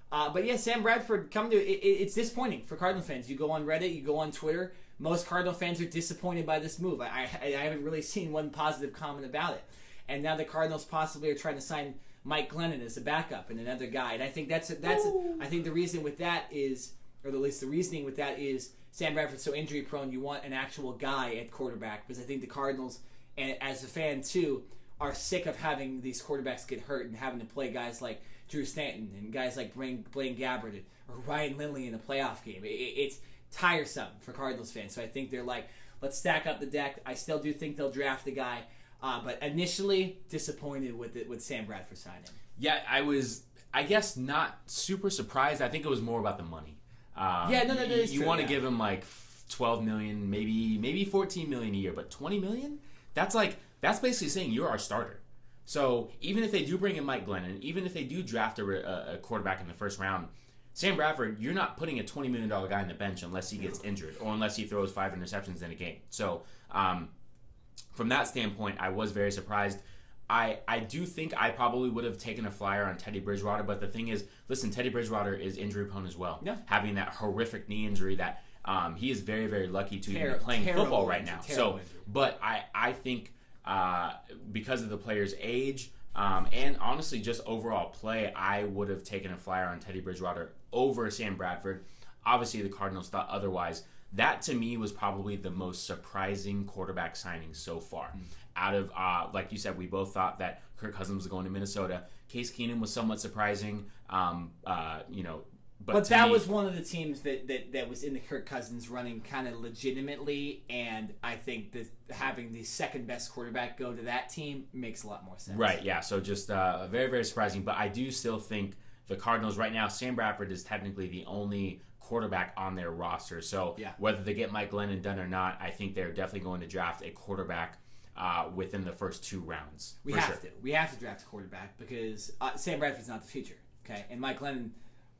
But yeah, Sam Bradford, it's disappointing for Cardinal fans. You go on Reddit, you go on Twitter. Most Cardinal fans are disappointed by this move. I haven't really seen one positive comment about it. And now the Cardinals possibly are trying to sign Mike Glennon as a backup and another guy. And I think I think the reason with that is, or at least the reasoning with that is, Sam Bradford's so injury prone. You want an actual guy at quarterback, because I think the Cardinals, and as a fan too, are sick of having these quarterbacks get hurt and having to play guys like Drew Stanton and guys like Blaine Gabbert or Ryan Lindley in a playoff game. It's tiresome for Cardinals fans. So I think they're like, let's stack up the deck. I still do think they'll draft a guy, but initially disappointed with Sam Bradford signing. Yeah, I guess not super surprised. I think it was more about the money. That is you true. want to give him like $12 million, maybe $14 million a year, but $20 million? That's basically saying you're our starter. So even if they do bring in Mike Glennon, even if they do draft a quarterback in the first round, Sam Bradford, you're not putting a $20 million guy on the bench unless he gets injured or unless he throws 5 interceptions in a game. So from that standpoint, I was very surprised. I do think I probably would have taken a flyer on Teddy Bridgewater, but the thing is, listen, Teddy Bridgewater is injury prone as well. Yeah. Having that horrific knee injury that he is very, very lucky to even be playing football right now. So, but I think because of the player's age and honestly just overall play, I would have taken a flyer on Teddy Bridgewater over Sam Bradford. Obviously, the Cardinals thought otherwise. That, to me, was probably the most surprising quarterback signing so far. Out of, like you said, we both thought that Kirk Cousins was going to Minnesota. Case Keenum was somewhat surprising. But that was one of the teams that was in the Kirk Cousins running kind of legitimately, and I think that having the second best quarterback go to that team makes a lot more sense. Right, yeah. So just very, very surprising. But I do still think the Cardinals right now, Sam Bradford is technically the only quarterback on their roster. So whether they get Mike Glennon done or not, I think they're definitely going to draft a quarterback within the first 2 rounds. We have to draft a quarterback because Sam Bradford's not the future, okay? And Mike Glennon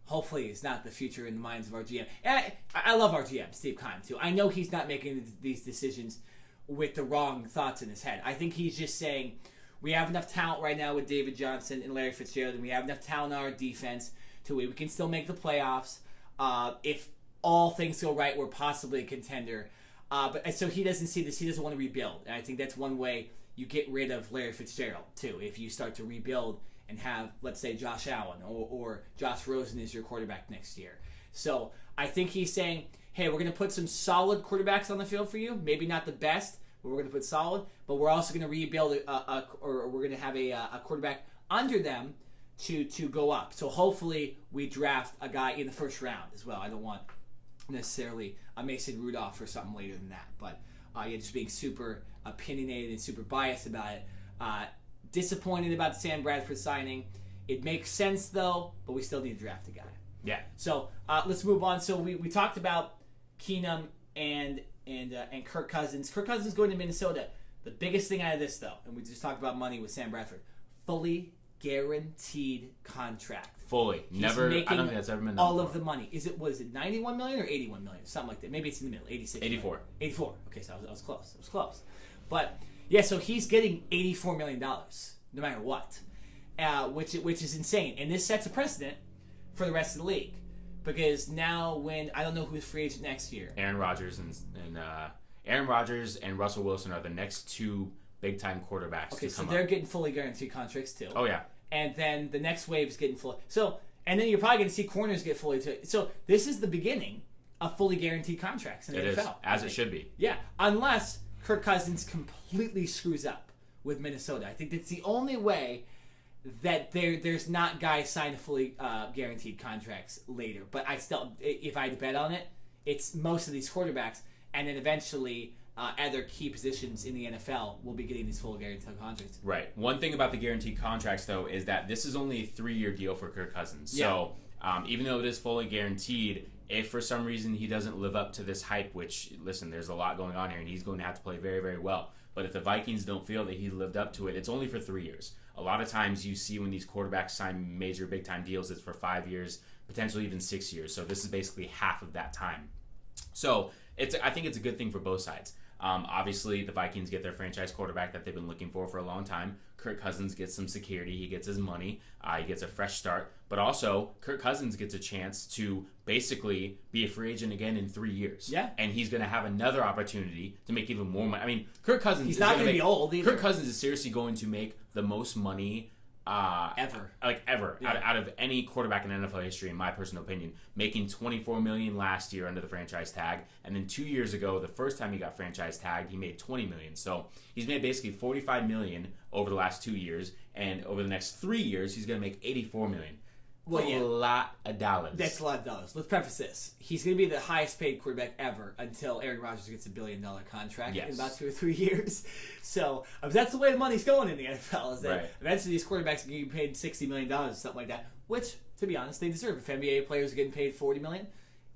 hopefully is not the future in the minds of our GM. And I love our GM, Steve Keim, too. I know he's not making these decisions with the wrong thoughts in his head. I think he's just saying we have enough talent right now with David Johnson and Larry Fitzgerald, and we have enough talent on our defense to where we can still make the playoffs. If all things go right, we're possibly a contender. But so he doesn't see this. He doesn't want to rebuild. And I think that's one way you get rid of Larry Fitzgerald, too, if you start to rebuild and have, let's say, Josh Allen or Josh Rosen as your quarterback next year. So I think he's saying, hey, we're going to put some solid quarterbacks on the field for you. Maybe not the best, but we're going to put solid. But we're also going to rebuild or we're going to have a quarterback under them to go up. So hopefully we draft a guy in the first round as well. I don't want necessarily a Mason Rudolph or something later than that. But just being super opinionated and super biased about it. Disappointed about the Sam Bradford signing. It makes sense, though, but we still need to draft a guy. Yeah. So let's move on. So we talked about Keenum and Kirk Cousins. Kirk Cousins going to Minnesota. The biggest thing out of this, though, and we just talked about money with Sam Bradford, fully guaranteed contract. Fully. Never. I don't think that's ever been done all before. Of the money. Was it 91 million or 81 million? Something like that. Maybe it's in the middle. 86. 84. 84. Okay, so I was close. I was close. But yeah, so he's getting $84 million no matter what, which is insane. And this sets a precedent for the rest of the league because now when I don't know who's free agent next year. Aaron Rodgers and Russell Wilson are the next 2 big time quarterbacks. Okay, to so come they're up. getting fully guaranteed contracts too. Oh yeah. And then the next wave is getting full. So and then you're probably going to see corners get fully too. So this is the beginning of fully guaranteed contracts in the It NFL. is, as it should be. Yeah, unless Kirk Cousins completely screws up with Minnesota. I think that's the only way that there's not guys signed fully guaranteed contracts later. But I still, if I had to bet on it, it's most of these quarterbacks, and then eventually at their key positions in the NFL will be getting these full guaranteed contracts. Right. One thing about the guaranteed contracts, though, is that this is only a 3-year deal for Kirk Cousins. Yeah. So even though it is fully guaranteed, if for some reason he doesn't live up to this hype, which, listen, there's a lot going on here, and he's going to have to play very, very well. But if the Vikings don't feel that he lived up to it, it's only for 3 years. A lot of times you see when these quarterbacks sign major big-time deals, it's for 5 years, potentially even 6 years. So this is basically half of that time. So I think it's a good thing for both sides. Obviously, the Vikings get their franchise quarterback that they've been looking for a long time. Kirk Cousins gets some security. He gets his money. He gets a fresh start. But also, Kirk Cousins gets a chance to basically be a free agent again in 3 years. Yeah. And he's going to have another opportunity to make even more money. I mean, Kirk Cousins He's not going to be old either. Kirk Cousins is seriously going to make the most money ever. Yeah. Out of any quarterback in NFL history, in my personal opinion, making $24 million last year under the franchise tag, and then 2 years ago, the first time he got franchise tagged, he made $20 million. So he's made basically $45 million over the last 2 years, and over the next 3 years, he's going to make $84 million. Well, a lot of dollars. That's a lot of dollars. Let's preface this. He's going to be the highest paid quarterback ever until Aaron Rodgers gets $1 billion contract in about 2 or 3 years. So that's the way the money's going in the NFL, is that eventually these quarterbacks are getting paid $60 million or something like that, which, to be honest, they deserve. If NBA players are getting paid $40 million,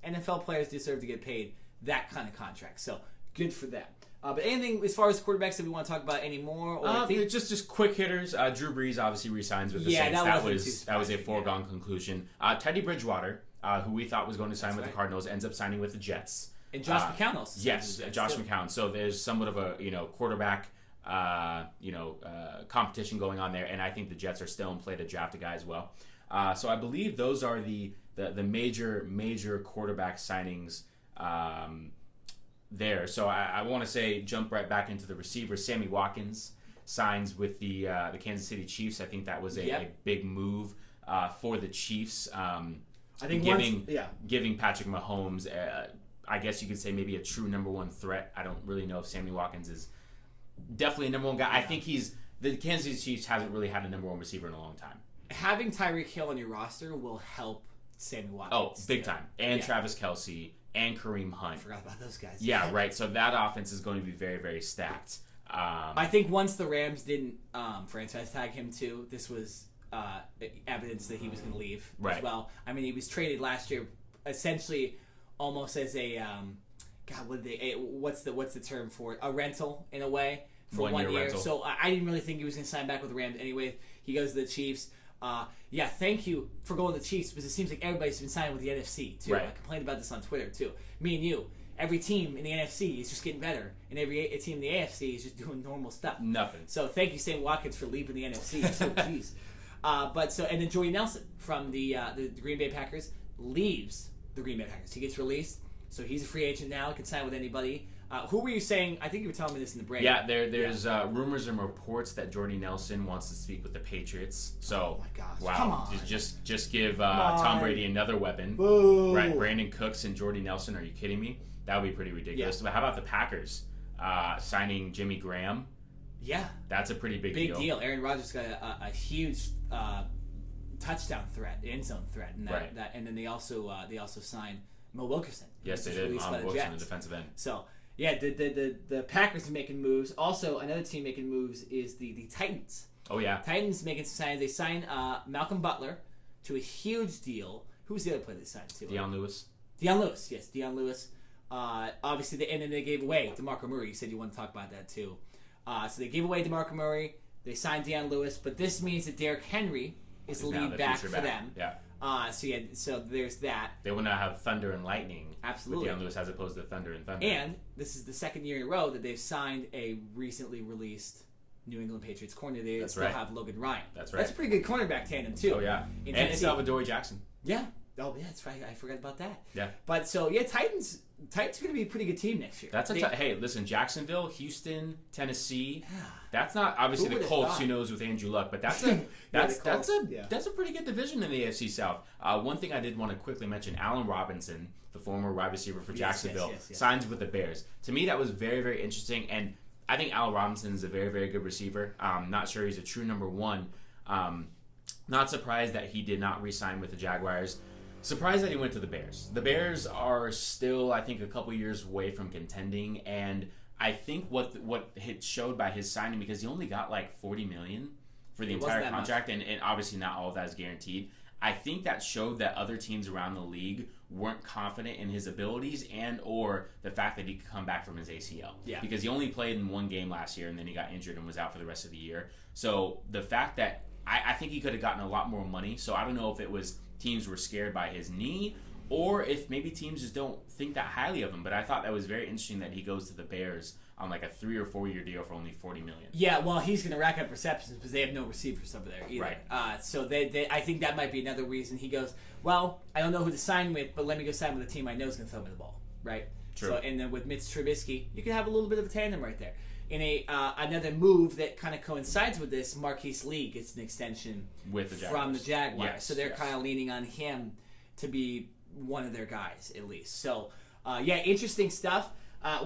NFL players deserve to get paid that kind of contract. So good for them. But anything as far as quarterbacks that we want to talk about anymore? Or just quick hitters. Drew Brees obviously re-signs with the Saints. That was a foregone conclusion. Teddy Bridgewater, who we thought was going to sign with the Cardinals, ends up signing with the Jets. And Josh McCown also. Yes, Josh McCown. So there's somewhat of a quarterback competition going on there, and I think the Jets are still in play to draft a guy as well. So I believe those are the major quarterback signings. There. So I want to say jump right back into the receivers. Sammy Watkins signs with the Kansas City Chiefs. I think that was a big move for the Chiefs. I think giving Patrick Mahomes, I guess you could say maybe a true number one threat. I don't really know if Sammy Watkins is definitely a number one guy. Yeah. I think the Kansas City Chiefs hasn't really had a number one receiver in a long time. Having Tyreek Hill on your roster will help Sammy Watkins. Oh, big time. And Yeah. Travis Kelce and Kareem Hunt. I forgot about those guys. Yeah, right. So that offense is going to be very, very stacked. I think once the Rams didn't franchise tag him too, this was evidence that he was going to leave Right. as well. I mean, he was traded last year essentially almost as a what's the term for it? A rental in a way for 1 year. Rental. So I didn't really think he was going to sign back with the Rams anyway. He goes to the Chiefs. Yeah, thank you for going to the Chiefs because it seems like everybody's been signing with the NFC too. Right. I complained about this on Twitter too. Me and you. Every team in the NFC is just getting better, and every team in the AFC is just doing normal stuff. Nothing. So thank you, Sam Watkins, for leaving the NFC. So jeez. And then Jordy Nelson from the Green Bay Packers leaves the Green Bay Packers. He gets released, so he's a free agent now. He can sign with anybody. Who were you saying? I think you were telling me this in the break. Yeah, there's rumors and reports that Jordy Nelson wants to speak with the Patriots. So, oh my gosh, wow, come on. just give Tom Brady another weapon. Boo. Right, Brandon Cooks and Jordy Nelson. Are you kidding me? That would be pretty ridiculous. Yeah. But how about the Packers signing Jimmy Graham? Yeah, That's a pretty big deal. Aaron Rodgers got a huge touchdown threat, end zone threat, and Right. and then they also signed Mo Wilkerson. Yes, they Who was did. released by the Wilson, the Jets. defensive end. So yeah, the Packers are making moves. Also, another team making moves is the Titans. Oh yeah. Titans making some signs. They signed Malcolm Butler to a huge deal. Who's the other player they signed to? Deion Lewis. Deion Lewis. Yes, Deion Lewis. Obviously, and then they gave away DeMarco Murray. You said you want to talk about that too. So they gave away DeMarco Murray. They signed Deion Lewis, but this means that Derrick Henry is the now lead the back future for back. them. Yeah. So there's that. They want to have thunder and lightning. Absolutely. With Deion Lewis as opposed to thunder and thunder. And this is the second year in a row that they've signed a recently released New England Patriots corner. They That's still right. have Logan Ryan. That's right. That's a pretty good cornerback tandem too. Oh yeah. In And Tennessee. Salvador Jackson. Yeah. Oh yeah, that's right. I forgot about that. Yeah. But so yeah, Titans are going to be a pretty good team next year. That's hey, listen, Jacksonville, Houston, Tennessee. Yeah. That's not obviously Who the would've Colts. thought? Who knows with Andrew Luck? But that's the that's Colts, a yeah. that's a pretty good division in the AFC South. One thing I did want to quickly mention: Allen Robinson, the former wide receiver for Jacksonville, yes. signs with the Bears. To me, that was very, very interesting, and I think Allen Robinson is a very, very good receiver. Not sure he's a true number one. Not surprised that he did not re-sign with the Jaguars. Surprised that he went to the Bears. The Bears are still, I think, a couple years away from contending, and I think what it showed by his signing, because he only got like $40 million for the entire contract, and obviously not all of that is guaranteed. I think that showed that other teams around the league weren't confident in his abilities and or the fact that he could come back from his ACL. Yeah. Because he only played in one game last year, and then he got injured and was out for the rest of the year. So the fact that I think he could have gotten a lot more money. So I don't know if it was teams were scared by his knee or if maybe teams just don't think that highly of him. But I thought that was very interesting that he goes to the Bears on like a 3 or 4 year deal for only $40 million. Yeah, well, he's going to rack up receptions because they have no receivers over there either. Right. So they I think that might be another reason he goes, well, I don't know who to sign with, but let me go sign with a team I know is going to throw me the ball. Right? True. So, and then with Mitch Trubisky, you can have a little bit of a tandem right there. In another move that kind of coincides with this, Marquise Lee gets an extension With the from the Jaguars. Yes, So they're yes. kind of leaning on him to be one of their guys, at least. So, yeah, interesting stuff.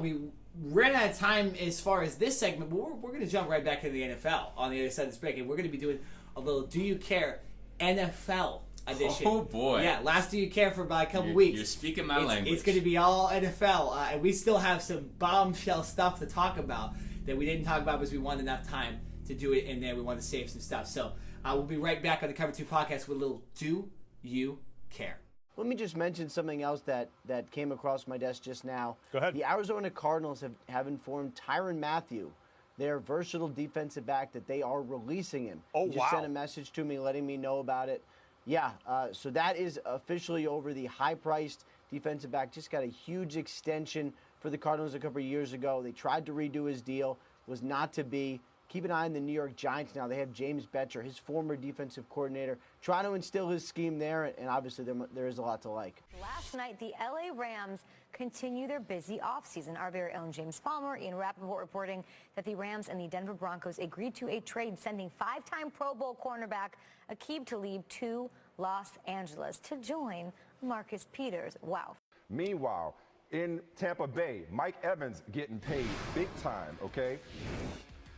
We ran out of time as far as this segment, but we're going to jump right back into the NFL on the other side of this break, and we're going to be doing a little Do You Care NFL edition. Oh, boy. Yeah, last Do You Care for about a couple weeks. You're speaking my language. It's going to be all NFL, and we still have some bombshell stuff to talk about that we didn't talk about because we wanted enough time to do it, and then we wanted to save some stuff. So we'll be right back on the Cover 2 podcast with a little Do You Care? Let me just mention something else that came across my desk just now. Go ahead. The Arizona Cardinals have informed Tyrann Mathieu, their versatile defensive back, that they are releasing him. Oh, He just sent a message to me letting me know about it. Yeah, so that is officially over. The high-priced defensive back just got a huge extension for the Cardinals a couple of years ago. They tried to redo his deal, was not to be. Keep an eye on the New York Giants now. They have James Betcher, his former defensive coordinator, trying to instill his scheme there, and obviously there is a lot to like. Last night, the LA Rams continue their busy offseason. Our very own James Palmer, Ian Rappaport reporting that the Rams and the Denver Broncos agreed to a trade sending 5-time Pro Bowl cornerback Aqib Talib to Los Angeles to join Marcus Peters. Wow. Meanwhile, in Tampa Bay, Mike Evans getting paid big time, okay?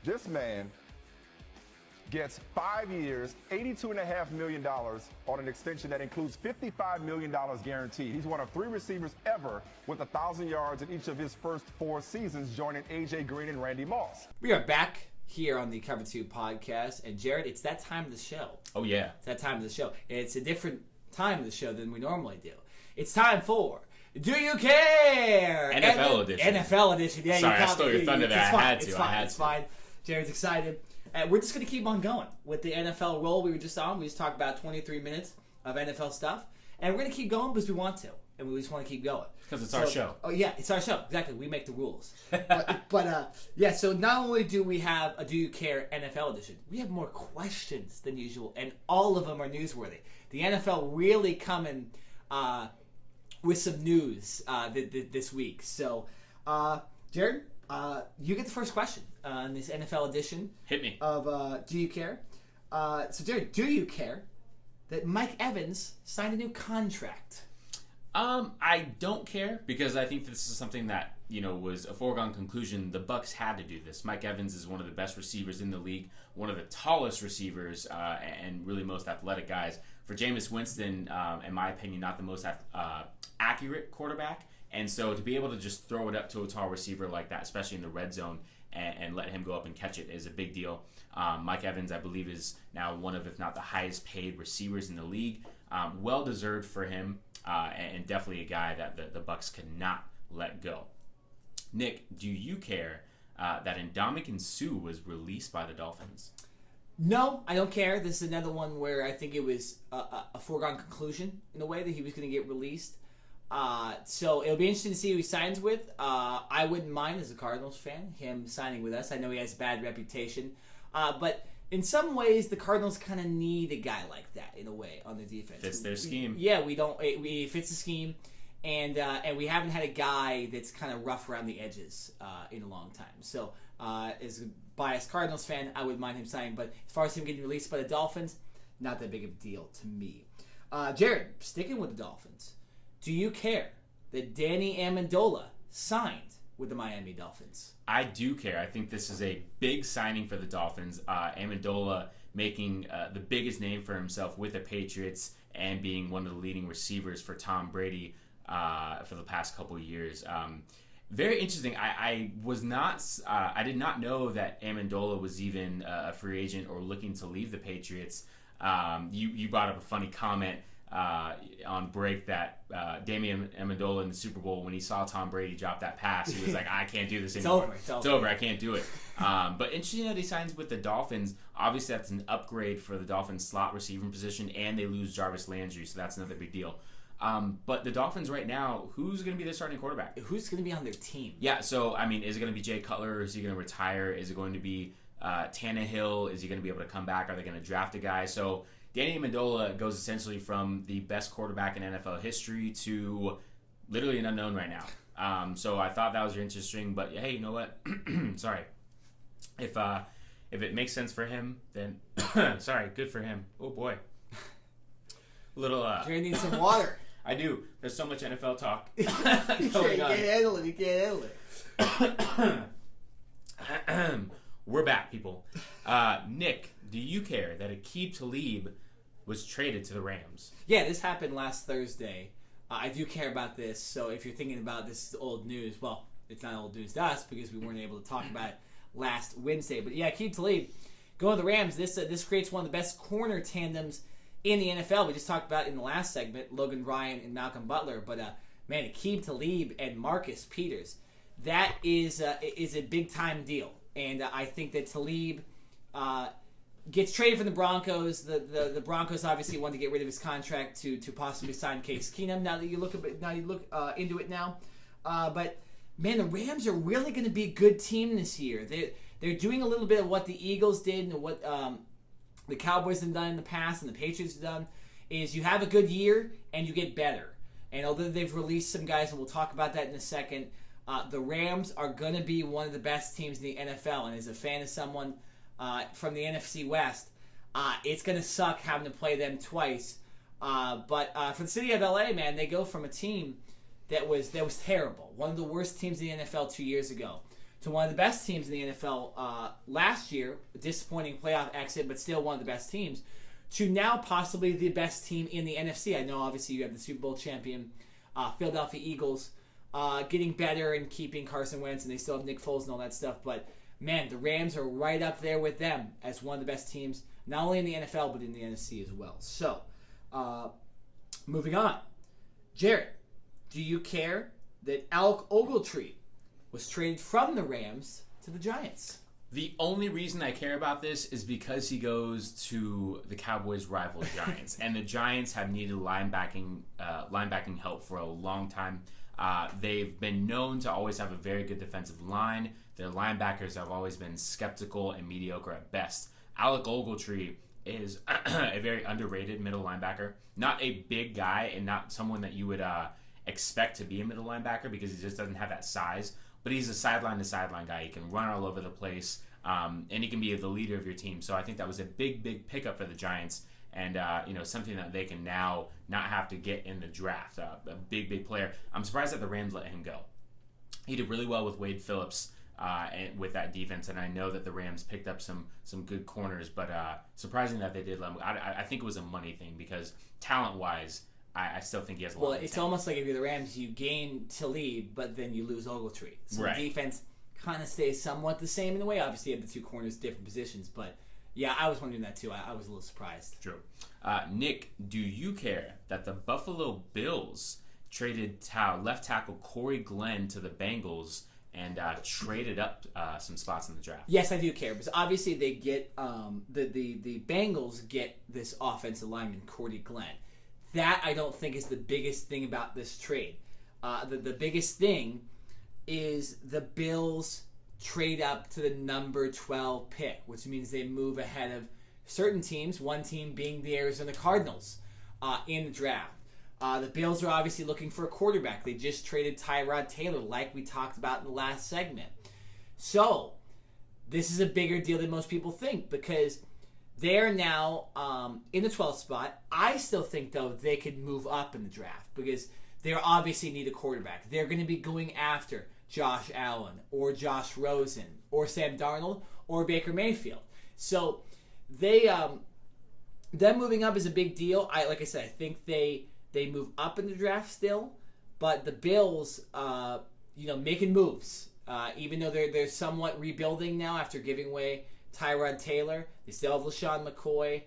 This man gets 5 years, $82.5 million on an extension that includes $55 million guaranteed. He's one of 3 receivers ever with 1,000 yards in each of his first 4 seasons, joining A.J. Green and Randy Moss. We are back here on the Cover 2 podcast, and Jared, it's that time of the show. Oh, yeah. It's that time of the show. And it's a different time of the show than we normally do. It's time for Do You Care? NFL edition. NFL edition. Yeah, sorry, I stole your thunder there. I had to. It's fine. Jared's excited. We're just going to keep on going with the NFL roll we were just on. We just talked about 23 minutes of NFL stuff. And we're going to keep going because we want to. And we just want to keep going. Because it's our show. Oh, yeah, it's our show. Exactly. We make the rules. But so not only do we have a Do You Care NFL edition, we have more questions than usual. And all of them are newsworthy. The NFL really coming with some news this week. So, Jared, you get the first question in this NFL edition. Hit me. Of Do You Care? So, Jared, do you care that Mike Evans signed a new contract? I don't care because I think this is something that, was a foregone conclusion. The Bucs had to do this. Mike Evans is one of the best receivers in the league, one of the tallest receivers, and really most athletic guys. For Jameis Winston, in my opinion, not the most accurate quarterback. And so to be able to just throw it up to a tall receiver like that, especially in the red zone, and let him go up and catch it is a big deal. Mike Evans, I believe, is now one of, if not the highest paid receivers in the league. Well-deserved for him, and definitely a guy that the Bucs cannot let go. Nick, do you care that Ndamukong Suh was released by the Dolphins? No, I don't care. This is another one where I think it was a foregone conclusion in a way that he was going to get released. So it'll be interesting to see who he signs with. I wouldn't mind, as a Cardinals fan, him signing with us. I know he has a bad reputation. But in some ways, the Cardinals kind of need a guy like that, in a way, on their defense. Fits their scheme. Yeah, it fits the scheme. And we haven't had a guy that's kind of rough around the edges in a long time. So as a biased Cardinals fan, I wouldn't mind him signing. But as far as him getting released by the Dolphins, not that big of a deal to me. Jared, sticking with the Dolphins, do you care that Danny Amendola signed with the Miami Dolphins? I do care. I think this is a big signing for the Dolphins. Amendola making the biggest name for himself with the Patriots and being one of the leading receivers for Tom Brady for the past couple of years. Very interesting. I did not know that Amendola was even a free agent or looking to leave the Patriots. You brought up a funny comment on break that Damian Amendola in the Super Bowl, when he saw Tom Brady drop that pass, he was like, I can't do this anymore. It's over. I can't do it. But interesting that he signs with the Dolphins. Obviously, that's an upgrade for the Dolphins' slot receiving position, and they lose Jarvis Landry, so that's another big deal. But the Dolphins right now, who's going to be their starting quarterback? Who's going to be on their team? Yeah, so, is it going to be Jay Cutler, or is he going to retire? Is it going to be Tannehill? Is he going to be able to come back? Are they going to draft a guy? So Danny Amendola goes essentially from the best quarterback in NFL history to literally an unknown right now. So I thought that was interesting, but hey, you know what? Sorry. If it makes sense for him, then sorry, good for him. Oh boy. Little You're gonna need some water. I do. There's so much NFL talk. You can't handle it. We're back, people. Nick, do you care that Aqib Talib was traded to the Rams? Yeah, this happened last Thursday. I do care about this, so if you're thinking about this is old news, well, it's not old news to us because we weren't able to talk about it last Wednesday. But yeah, Aqib Talib going to the Rams. This creates one of the best corner tandems in the NFL. We just talked about it in the last segment, Logan Ryan and Malcolm Butler. But man, Aqib Talib and Marcus Peters, that is a big time deal. And I think that Talib gets traded from the Broncos. The Broncos obviously want to get rid of his contract to possibly sign Case Keenum. Now that you look into it now, but man, the Rams are really going to be a good team this year. They're doing a little bit of what the Eagles did and what the Cowboys have done in the past and the Patriots have done. Is you have a good year and you get better. And although they've released some guys, and we'll talk about that in a second, the Rams are going to be one of the best teams in the NFL. And as a fan of someone from the NFC West, it's going to suck having to play them twice. But for the city of LA, man, they go from a team that was terrible, one of the worst teams in the NFL 2 years ago, to one of the best teams in the NFL last year, a disappointing playoff exit, but still one of the best teams, to now possibly the best team in the NFC. I know obviously you have the Super Bowl champion Philadelphia Eagles getting better and keeping Carson Wentz, and they still have Nick Foles and all that stuff, but man, the Rams are right up there with them as one of the best teams, not only in the NFL, but in the NFC as well. So, moving on. Jared, do you care that Alec Ogletree was traded from the Rams to the Giants? The only reason I care about this is because he goes to the Cowboys' rival Giants, and the Giants have needed linebacking help for a long time. They've been known to always have a very good defensive line. Their linebackers have always been skeptical and mediocre at best. Alec Ogletree is a very underrated middle linebacker. Not a big guy and not someone that you would expect to be a middle linebacker because he just doesn't have that size. But he's a sideline-to-sideline guy. He can run all over the place, and he can be the leader of your team. So I think that was a big pickup for the Giants, and something that they can now not have to get in the draft. A big player. I'm surprised that the Rams let him go. He did really well with Wade Phillips and with that defense, and I know that the Rams picked up some good corners, but surprising that they did let him go. I think it was a money thing because talent-wise, I still think he has a lot of it's talent. almost like if you're the Rams, you gain Talib, but then you lose Ogletree. So right. The defense kind of stays somewhat the same in a way. Obviously, you have the two corners, different positions, but yeah, I was wondering that too. I was a little surprised. True. Nick, do you care that the Buffalo Bills traded left tackle Corey Glenn to the Bengals and traded up some spots in the draft? Yes, I do care because obviously they get the Bengals get this offensive lineman Corey Glenn. That I don't think is the biggest thing about this trade. The biggest thing is the Bills trade up to the number 12 pick, which means they move ahead of certain teams, one team being the Arizona Cardinals in the draft. The Bills are obviously looking for a quarterback. They just traded Tyrod Taylor like we talked about in the last segment. So, this is a bigger deal than most people think because they're now in the 12th spot. I still think, though, they could move up in the draft because they obviously need a quarterback. They're going to be going after Josh Allen or Josh Rosen or Sam Darnold or Baker Mayfield. So them moving up is a big deal. Like I said, I think they move up in the draft still, but the Bills, making moves. Even though they're somewhat rebuilding now after giving away Tyrod Taylor, they still have LaShawn McCoy.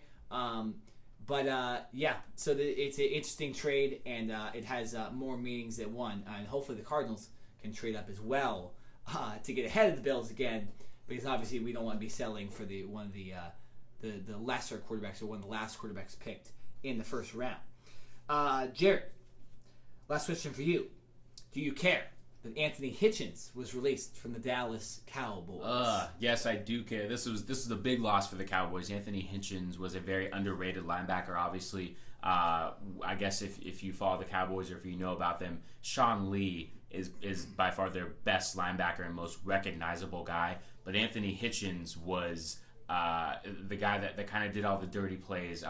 So it's an interesting trade, and it has more meanings than one. And hopefully the Cardinals can trade up as well to get ahead of the Bills again, because obviously we don't want to be selling for one of the lesser quarterbacks or one of the last quarterbacks picked in the first round. Jared, last question for you. Do you care that Anthony Hitchens was released from the Dallas Cowboys? Yes, I do care. This was a big loss for the Cowboys. Anthony Hitchens was a very underrated linebacker. Obviously, I guess if you follow the Cowboys or if you know about them, Sean Lee is by far their best linebacker and most recognizable guy. But Anthony Hitchens was the guy that kind of did all the dirty plays.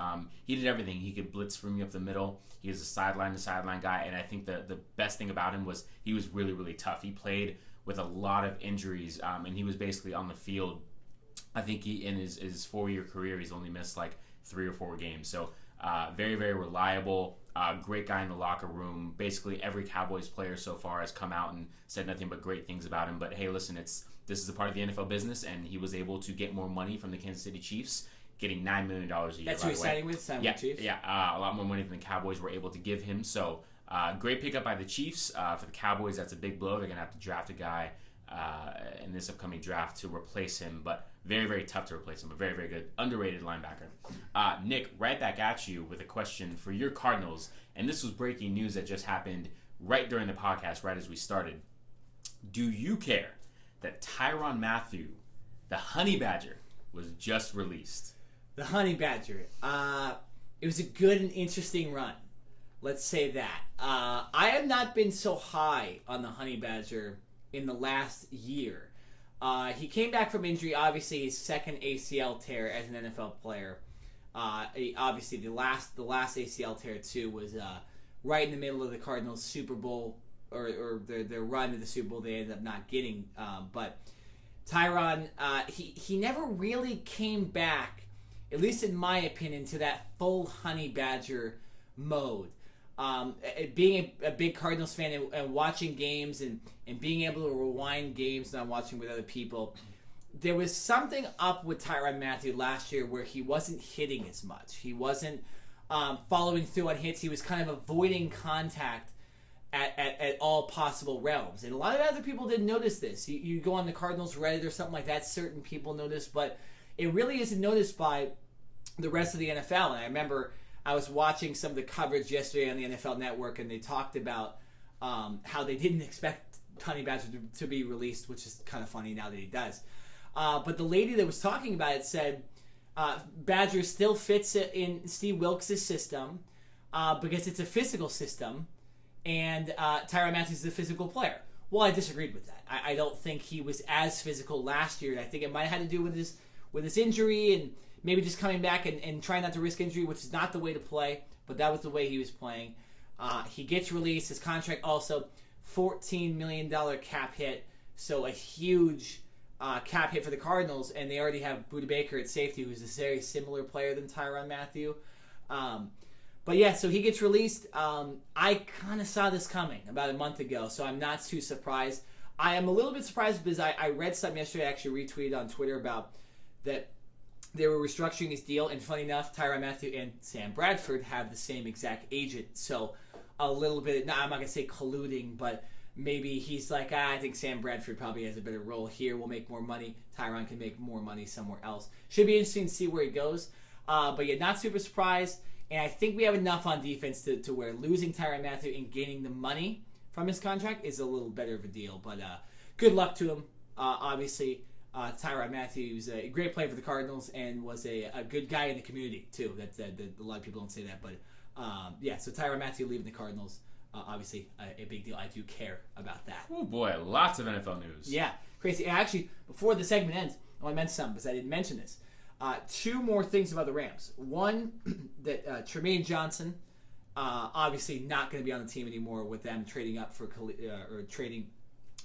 He did everything. He could blitz from you up the middle. He was a sideline-to-sideline guy, and I think the best thing about him was he was really, really tough. He played with a lot of injuries, and he was basically on the field. I think he in his 4-year career, he's only missed like 3 or 4 games. So very, very reliable, great guy in the locker room. Basically every Cowboys player so far has come out and said nothing but great things about him. But hey, listen, this is a part of the NFL business, and he was able to get more money from the Kansas City Chiefs, getting $9 million a year. That's who he's signing with, Chiefs? Yeah, a lot more money than the Cowboys were able to give him. So great pickup by the Chiefs. For the Cowboys, that's a big blow. They're going to have to draft a guy in this upcoming draft to replace him, but very, very tough to replace him. A very, very good, underrated linebacker. Nick, right back at you with a question for your Cardinals, and this was breaking news that just happened right during the podcast, right as we started. Do you care that Tyrann Mathieu, the Honey Badger, was just released? The Honey Badger. It was a good and interesting run. Let's say that. I have not been so high on the Honey Badger in the last year. He came back from injury, obviously his second ACL tear as an NFL player. Obviously the last ACL tear too was right in the middle of the Cardinals Super Bowl or their run to the Super Bowl. They ended up not getting, but Tyrann, he never really came back, at least in my opinion, to that full Honey Badger mode. Being a big Cardinals fan and watching games and being able to rewind games, not watching with other people, there was something up with Tyrann Mathieu last year where he wasn't hitting as much. He wasn't following through on hits. He was kind of avoiding contact at all possible realms. And a lot of other people didn't notice this. You go on the Cardinals Reddit or something like that, certain people notice, but it really isn't noticed by the rest of the NFL. And I remember I was watching some of the coverage yesterday on the NFL Network, and they talked about how they didn't expect Honey Badger to be released, which is kind of funny now that he does. But the lady that was talking about it said Badger still fits in Steve Wilkes' system because it's a physical system, and Tyrann Mathieu is a physical player. Well, I disagreed with that. I don't think he was as physical last year. I think it might have had to do with his injury and maybe just coming back and trying not to risk injury, which is not the way to play, but that was the way he was playing. He gets released. His contract also $14 million cap hit, so a huge cap hit for the Cardinals, and they already have Budda Baker at safety, who's a very similar player than Tyrann Mathieu. But yeah, so he gets released. I kind of saw this coming about a month ago, so I'm not too surprised. I am a little bit surprised because I read something yesterday, I actually retweeted on Twitter about that they were restructuring his deal, and funny enough, Tyrann Mathieu and Sam Bradford have the same exact agent, so a little bit, I'm not going to say colluding, but maybe he's like, I think Sam Bradford probably has a better role here. We'll make more money. Tyrann can make more money somewhere else. Should be interesting to see where he goes. But yeah, not super surprised. And I think we have enough on defense to where losing Tyrann Mathieu and gaining the money from his contract is a little better of a deal. But good luck to him. Obviously, Tyrann Mathieu is a great player for the Cardinals and was a good guy in the community, too. That a lot of people don't say that. But yeah, so Tyrann Mathieu leaving the Cardinals. Obviously, a big deal. I do care about that. Oh boy, lots of NFL news. Yeah, crazy. And actually, before the segment ends, I want to mention something because I didn't mention this. Two more things about the Rams. One, that Tremaine Johnson, obviously not going to be on the team anymore with them trading up for trading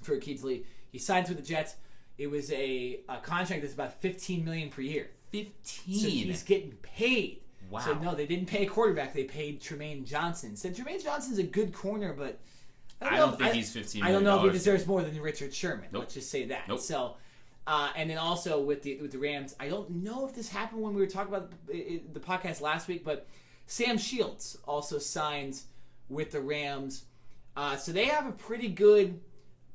for Akeem Lee. He signs with the Jets. It was a contract that's about $15 million per year. 15. So he's getting paid. Wow. So no, they didn't pay a quarterback. They paid Tremaine Johnson. So Tremaine Johnson's a good corner, but I don't think he's $15 million. I don't know if he deserves more than Richard Sherman. Nope. Let's just say that. Nope. So, and then also with the Rams, I don't know if this happened when we were talking about the podcast last week, but Sam Shields also signs with the Rams. So they have a pretty good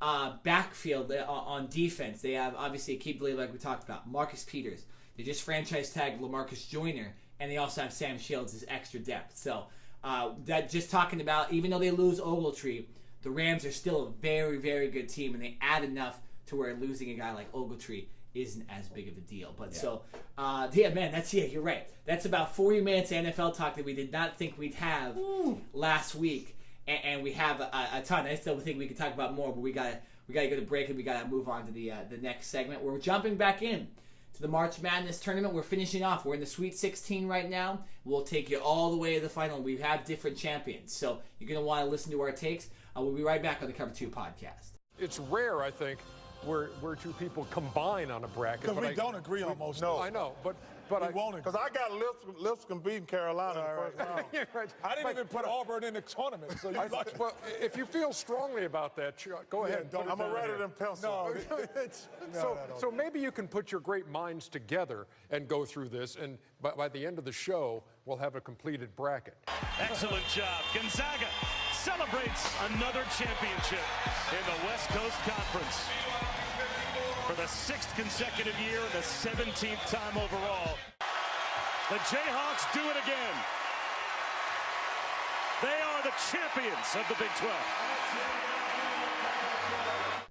backfield on defense. They have obviously Akeem Lee, like we talked about, Marcus Peters. They just franchise tagged LaMarcus Joyner. And they also have Sam Shields as extra depth. So that just talking about, even though they lose Ogletree, the Rams are still a very, very good team, and they add enough to where losing a guy like Ogletree isn't as big of a deal. But yeah. So, yeah, man, you're right. That's about 40 minutes of NFL talk that we did not think we'd have last week, and we have a ton. I still think we could talk about more, but we gotta go to break, and we gotta move on to the next segment. We're jumping back in to the March Madness tournament. We're finishing off. We're in the Sweet 16 right now. We'll take you all the way to the final. We have different champions, so you're going to want to listen to our takes. We'll be right back on the Cover 2 podcast. It's rare, I think, where two people combine on a bracket. Because we don't agree on most. No, I know, but we won't. Because I got Lipscomb beating Carolina in the first round. Right. I didn't even put Auburn in the tournament. So well, if you feel strongly about that, go ahead. I'm a writer than pencil. So maybe you can put your great minds together and go through this, and by the end of the show, we'll have a completed bracket. Excellent job. Gonzaga celebrates another championship in the West Coast Conference. For the 6th consecutive year, the 17th time overall. The Jayhawks do it again. They are the champions of the Big 12.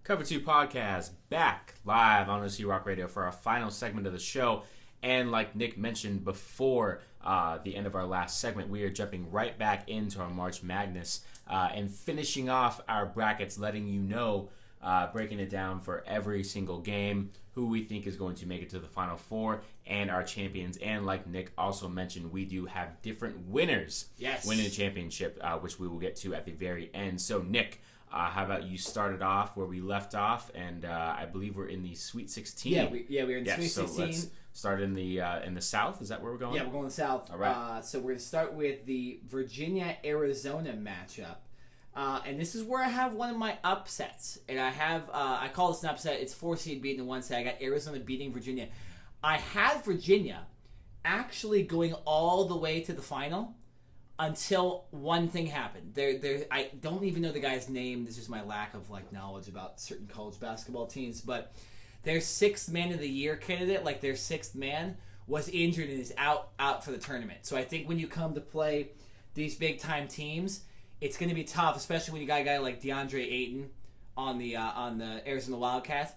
Cover 2 podcast back live on OC Rock Radio for our final segment of the show. And like Nick mentioned before the end of our last segment, we are jumping right back into our March Madness and finishing off our brackets, letting you know breaking it down for every single game, who we think is going to make it to the Final Four, and our champions. And like Nick also mentioned, we do have different winners winning the championship, which we will get to at the very end. So, Nick, how about you started off where we left off, and I believe we're in the Sweet 16. We're in Sweet 16. So let's start in the South. Is that where we're going? Yeah, we're going to the South. All right. So we're going to start with the Virginia-Arizona matchup. And this is where I have one of my upsets. And I call this an upset. It's 4 seed beating the 1 seed. I got Arizona beating Virginia. I had Virginia actually going all the way to the final until one thing happened. I don't even know the guy's name. This is my lack of knowledge about certain college basketball teams. But their 6th man of the year candidate, their 6th man, was injured and is out for the tournament. So I think when you come to play these big time teams, it's going to be tough, especially when you got a guy like DeAndre Ayton on the Arizona Wildcats.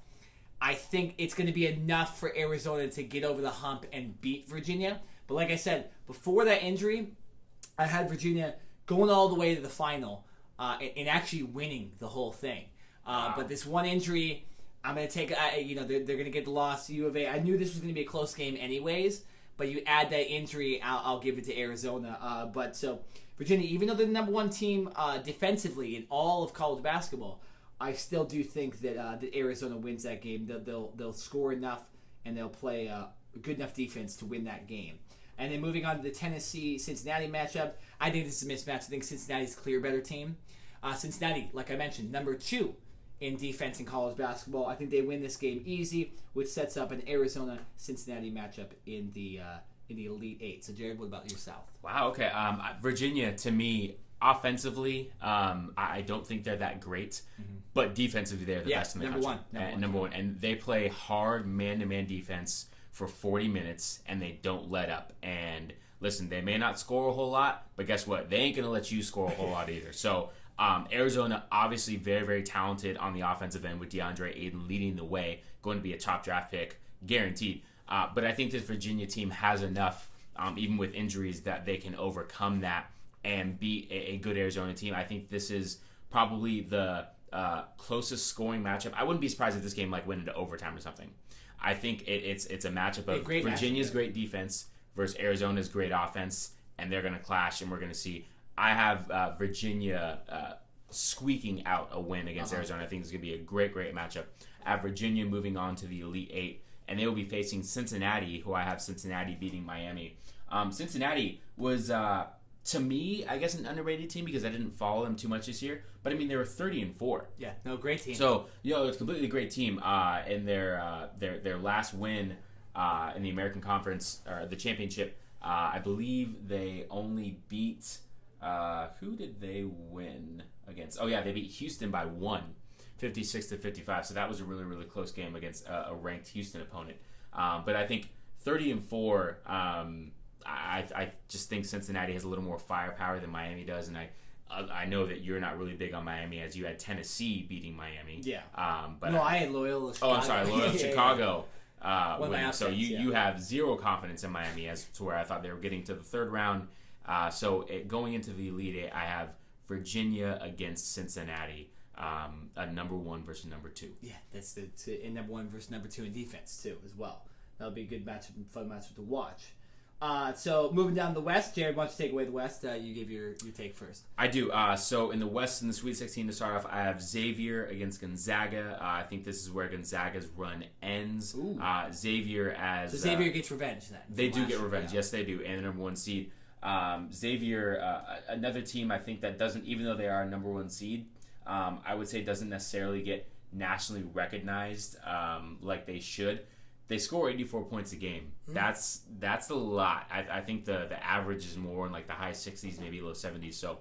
I think it's going to be enough for Arizona to get over the hump and beat Virginia. But like I said, before that injury, I had Virginia going all the way to the final and actually winning the whole thing. But this one injury, I'm going to take. They're going to get the loss to U of A. I knew this was going to be a close game anyways. But you add that injury, I'll give it to Arizona. But so Virginia, even though they're the number 1 team defensively in all of college basketball, I still do think that Arizona wins that game. They'll score enough and they'll play a good enough defense to win that game. And then moving on to the Tennessee-Cincinnati matchup, I think this is a mismatch. I think Cincinnati's a clear better team. Cincinnati, like I mentioned, number 2 in defense in college basketball. I think they win this game easy, which sets up an Arizona-Cincinnati matchup in the Elite 8. So, Jared, what about your South? Wow, okay. Virginia, to me, offensively, I don't think they're that great, but defensively, they're the best in the country. Number one. And they play hard man-to-man defense for 40 minutes, and they don't let up. And listen, they may not score a whole lot, but guess what? They ain't going to let you score a whole lot either. So, Arizona, obviously very, very talented on the offensive end with DeAndre Ayton leading the way, going to be a top draft pick, guaranteed. But I think this Virginia team has enough, even with injuries, that they can overcome that and be a good Arizona team. I think this is probably the closest scoring matchup. I wouldn't be surprised if this game went into overtime or something. I think it's a matchup of Virginia's great defense versus Arizona's great offense, and they're going to clash, and we're going to see. I have Virginia squeaking out a win against Arizona. I think it's going to be a great, great matchup. I have Virginia moving on to the Elite 8, and they will be facing Cincinnati, who I have Cincinnati beating Miami. Cincinnati was, to me, I guess an underrated team because I didn't follow them too much this year. But, I mean, they were 30-4. Yeah, no, great team. So, it's a completely great team. In their last win in the American Conference, or the championship, I believe they only beat... who did they win against? Oh, yeah, they beat Houston by 1, 56-55. So that was a really, really close game against a ranked Houston opponent. But I think 30-4, I just think Cincinnati has a little more firepower than Miami does, and I know that you're not really big on Miami, as you had Tennessee beating Miami. Yeah. But I had Loyola Chicago. Oh, I'm sorry, Loyola Chicago. Winning. So you have zero confidence in Miami as to where I thought they were getting to the third round. Going into the Elite Eight, I have Virginia against Cincinnati, a number 1 versus number 2. Yeah, that's and number 1 versus number 2 in defense too, as well. That'll be a good matchup and fun matchup to watch. So moving down the West, Jared, why don't you take away the West? You give your take first. I do. So in the West, in the Sweet 16 to start off, I have Xavier against Gonzaga. I think this is where Gonzaga's run ends. Xavier Xavier gets revenge then. They do get revenge. Yes, they do. And the number 1 seed. Xavier, another team I think that doesn't, even though they are a number 1 seed, I would say doesn't necessarily get nationally recognized like they should. They score 84 points a game. That's a lot. I think the average is more in the high 60s, maybe low 70s. So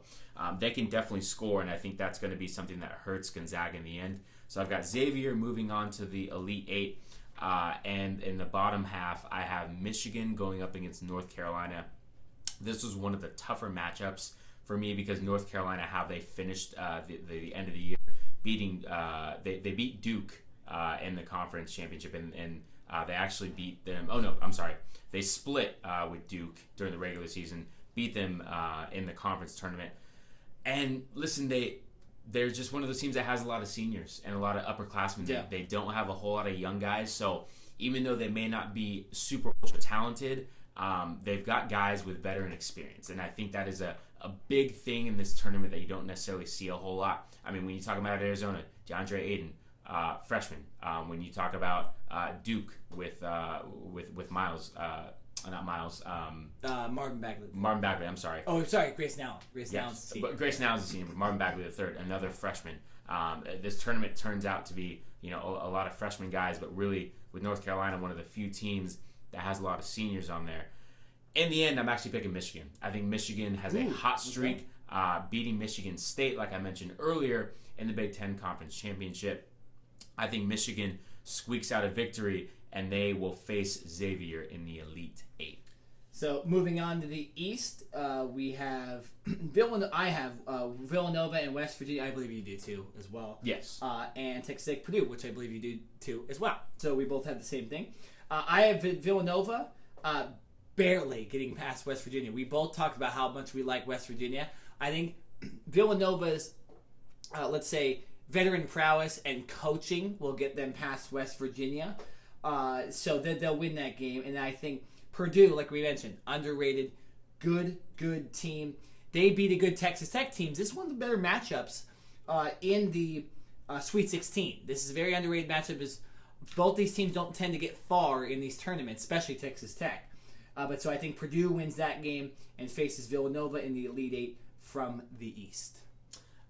they can definitely score, and I think that's going to be something that hurts Gonzaga in the end. So I've got Xavier moving on to the Elite 8. And in the bottom half, I have Michigan going up against North Carolina. This was one of the tougher matchups for me because North Carolina, how they finished the end of the year, beating they beat Duke in the conference championship, and they actually beat them. Oh no, I'm sorry. They split with Duke during the regular season, beat them in the conference tournament. And listen, they're just one of those teams that has a lot of seniors and a lot of upperclassmen. Yeah. They don't have a whole lot of young guys, so even though they may not be super ultra talented, they've got guys with veteran experience, and I think that is a big thing in this tournament that you don't necessarily see a whole lot. I mean, when you talk about Arizona, DeAndre Ayton, freshman. When you talk about Duke with Miles, not Miles. Marvin Bagley. Marvin Bagley. I'm sorry. Oh, sorry, Grayson Allen. Yes, but Grayson Allen's a senior. Marvin Bagley the third, another freshman. This tournament turns out to be, a lot of freshman guys, but really with North Carolina, one of the few teams that has a lot of seniors on there. In the end, I'm actually picking Michigan. I think Michigan has a hot streak, beating Michigan State, like I mentioned earlier, in the Big Ten Conference Championship. I think Michigan squeaks out a victory, and they will face Xavier in the Elite Eight. So moving on to the East, we have Villanova. I have Villanova and West Virginia. I believe you do too, as well. Yes. And Texas Tech, Purdue, which I believe you do too, as well. So we both have the same thing. I have Villanova barely getting past West Virginia. We both talked about how much we like West Virginia. I think Villanova's, let's say, veteran prowess and coaching will get them past West Virginia. So that they'll win that game. And I think Purdue, like we mentioned, underrated, good team. They beat a good Texas Tech team. This is one of the better matchups in the Sweet 16. This is a very underrated matchup, as both these teams don't tend to get far in these tournaments, especially Texas Tech. But so I think Purdue wins that game and faces Villanova in the Elite Eight from the East.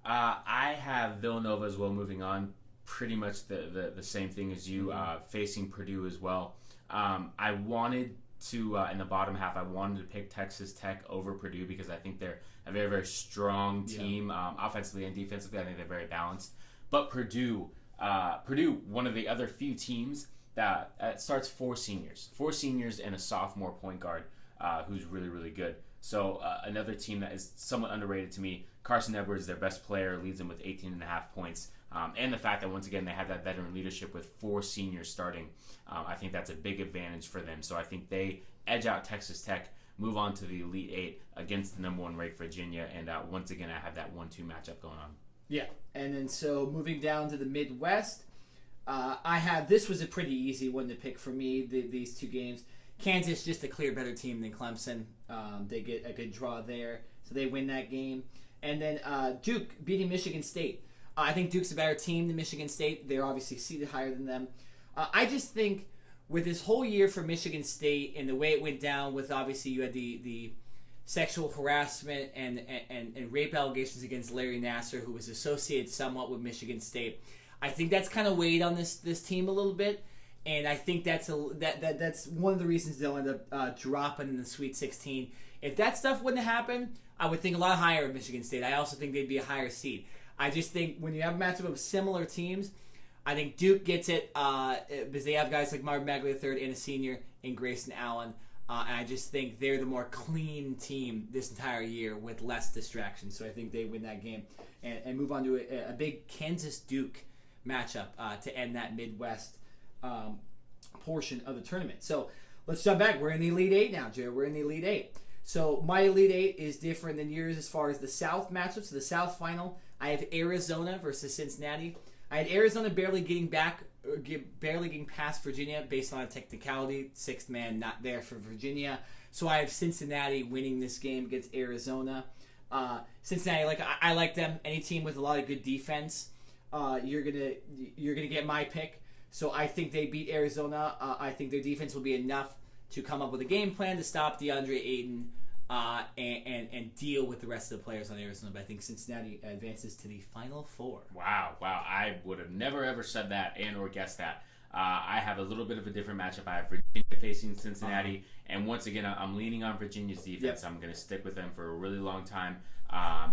I have Villanova as well, moving on. Pretty much the same thing as you, facing Purdue as well. I wanted to, in the bottom half, I wanted to pick Texas Tech over Purdue because I think they're a very, very strong team, offensively and defensively. I think they're very balanced. But Purdue, one of the other few teams that starts four seniors and a sophomore point guard who's really, really good. So another team that is somewhat underrated to me. Carson Edwards, their best player, leads them with 18.5 points. And the fact that, once again, they have that veteran leadership with four seniors starting, I think that's a big advantage for them. So I think they edge out Texas Tech, move on to the Elite Eight against the number one ranked Virginia, and once again, I have that 1-2 matchup going on. Yeah, and then so moving down to the Midwest, this was a pretty easy one to pick for me, these two games. Kansas, just a clear better team than Clemson. They get a good draw there, so they win that game. And then Duke beating Michigan State. I think Duke's a better team than Michigan State. They're obviously seeded higher than them. I just think with this whole year for Michigan State and the way it went down, with obviously you had the sexual harassment and rape allegations against Larry Nassar, who was associated somewhat with Michigan State. I think that's kind of weighed on this team a little bit, and I think that's one of the reasons they'll end up dropping in the Sweet 16. If that stuff wouldn't happen, I would think a lot higher of Michigan State. I also think they'd be a higher seed. I just think when you have a matchup of similar teams, I think Duke gets it because they have guys like Marvin Bagley III and a senior in Grayson Allen. And I just think they're the more clean team this entire year with less distractions. So I think they win that game and move on to a big Kansas-Duke matchup to end that Midwest portion of the tournament. So let's jump back. We're in the Elite Eight now, Jared. We're in the Elite Eight. So my Elite Eight is different than yours as far as the South matchups. So the South final, I have Arizona versus Cincinnati. I had Arizona barely getting past Virginia based on a technicality. Sixth man not there for Virginia. So I have Cincinnati winning this game against Arizona. Cincinnati, I like them. Any team with a lot of good defense, you're gonna get my pick. So I think they beat Arizona. I think their defense will be enough to come up with a game plan to stop DeAndre Ayton and deal with the rest of the players on Arizona. But I think Cincinnati advances to the Final Four. Wow. I would have never, ever said that and or guessed that. I have a little bit of a different matchup. I have Virginia facing Cincinnati. And once again, I'm leaning on Virginia's defense. Yep. I'm going to stick with them for a really long time.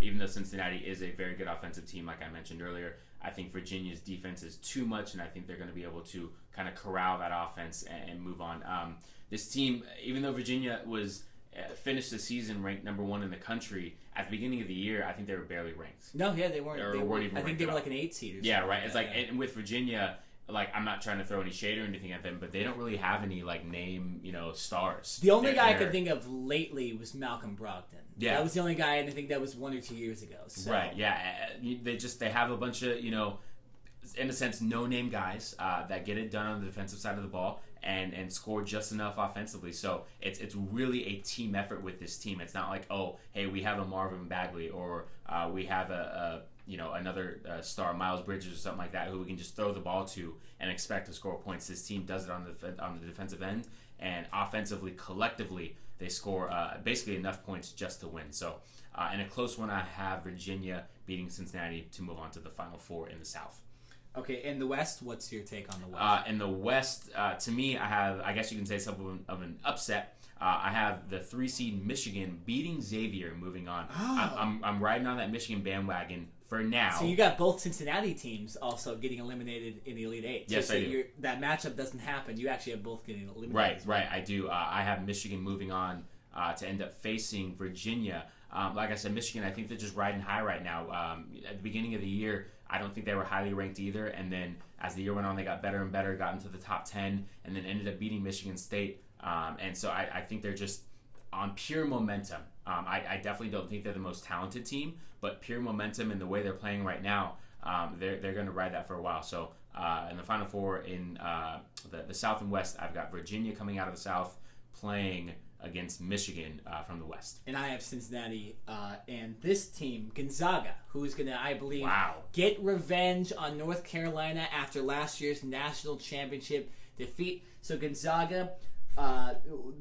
Even though Cincinnati is a very good offensive team, like I mentioned earlier, I think Virginia's defense is too much, and I think they're going to be able to kind of corral that offense and move on. This team, even though Virginia was finished the season ranked number 1 in the country, at the beginning of the year, I think they were barely ranked. No, yeah, they weren't. They weren't even I think they were like an 8 seed or something. Yeah, right. It's and with Virginia, like, I'm not trying to throw any shade or anything at them, but they don't really have any like name, stars. The only guy I could think of lately was Malcolm Brogdon. Yeah, that was the only guy, and I think that was 1 or 2 years ago. So. Right. Yeah. They have a bunch of in a sense, no-name guys that get it done on the defensive side of the ball and score just enough offensively. So it's really a team effort with this team. It's not like, oh, hey, we have a Marvin Bagley or we have another star, Miles Bridges or something like that, who we can just throw the ball to and expect to score points. This team does it on the defensive end, and offensively, collectively, they score basically enough points just to win. So in a close one, I have Virginia beating Cincinnati to move on to the Final Four in the South. Okay, in the West, what's your take on the West? In the West, to me, I guess you can say something of an upset. I have the 3 seed Michigan beating Xavier, moving on. Oh. I'm riding on that Michigan bandwagon for now. So you got both Cincinnati teams also getting eliminated in the Elite Eight. Yes, so I do. That matchup doesn't happen. You actually have both getting eliminated. Right, I do. I have Michigan moving on to end up facing Virginia. Like I said, Michigan, I think they're just riding high right now. At the beginning of the year, I don't think they were highly ranked either. And then as the year went on, they got better and better, got into the top 10, and then ended up beating Michigan State. And so I think they're just on pure momentum. I definitely don't think they're the most talented team, but pure momentum in the way they're playing right now, they're going to ride that for a while. So in the Final Four in the South and West, I've got Virginia coming out of the South playing against Michigan from the West. And I have Cincinnati and this team, Gonzaga, who's going to, I believe, get revenge on North Carolina after last year's national championship defeat. So Gonzaga,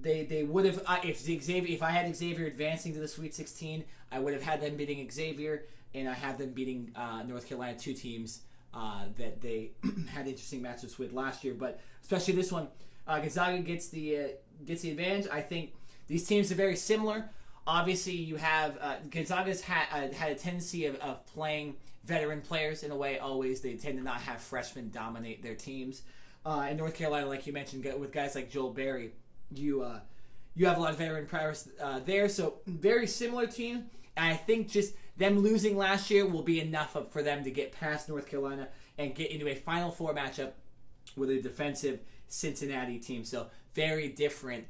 they would have, if I had Xavier advancing to the Sweet 16, I would have had them beating Xavier, and I have them beating North Carolina, 2 teams that they had interesting matchups with last year. But especially this one, Gonzaga gets the advantage. I think these teams are very similar. Obviously, you have Gonzaga's had a tendency of playing veteran players in a way. Always, they tend to not have freshmen dominate their teams. In North Carolina, like you mentioned, with guys like Joel Berry, you have a lot of veteran prowess there. So very similar team. And I think just them losing last year will be enough for them to get past North Carolina and get into a Final Four matchup with a defensive Cincinnati team. So very different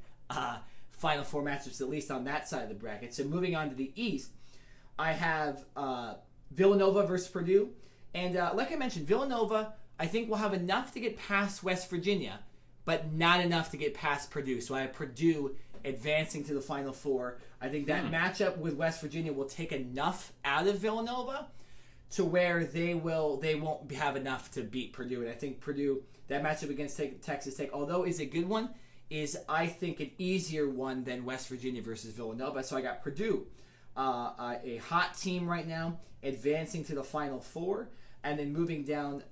Final Four matchups, at least on that side of the bracket. So moving on to the East, I have Villanova versus Purdue. And like I mentioned, Villanova, I think, will have enough to get past West Virginia, but not enough to get past Purdue. So I have Purdue advancing to the Final Four. I think that matchup with West Virginia will take enough out of Villanova to where they won't have enough to beat Purdue. And I think Purdue, that matchup against Texas Tech, although is a good one, is, I think, an easier one than West Virginia versus Villanova. So I got Purdue, a hot team right now, advancing to the Final Four, and then moving down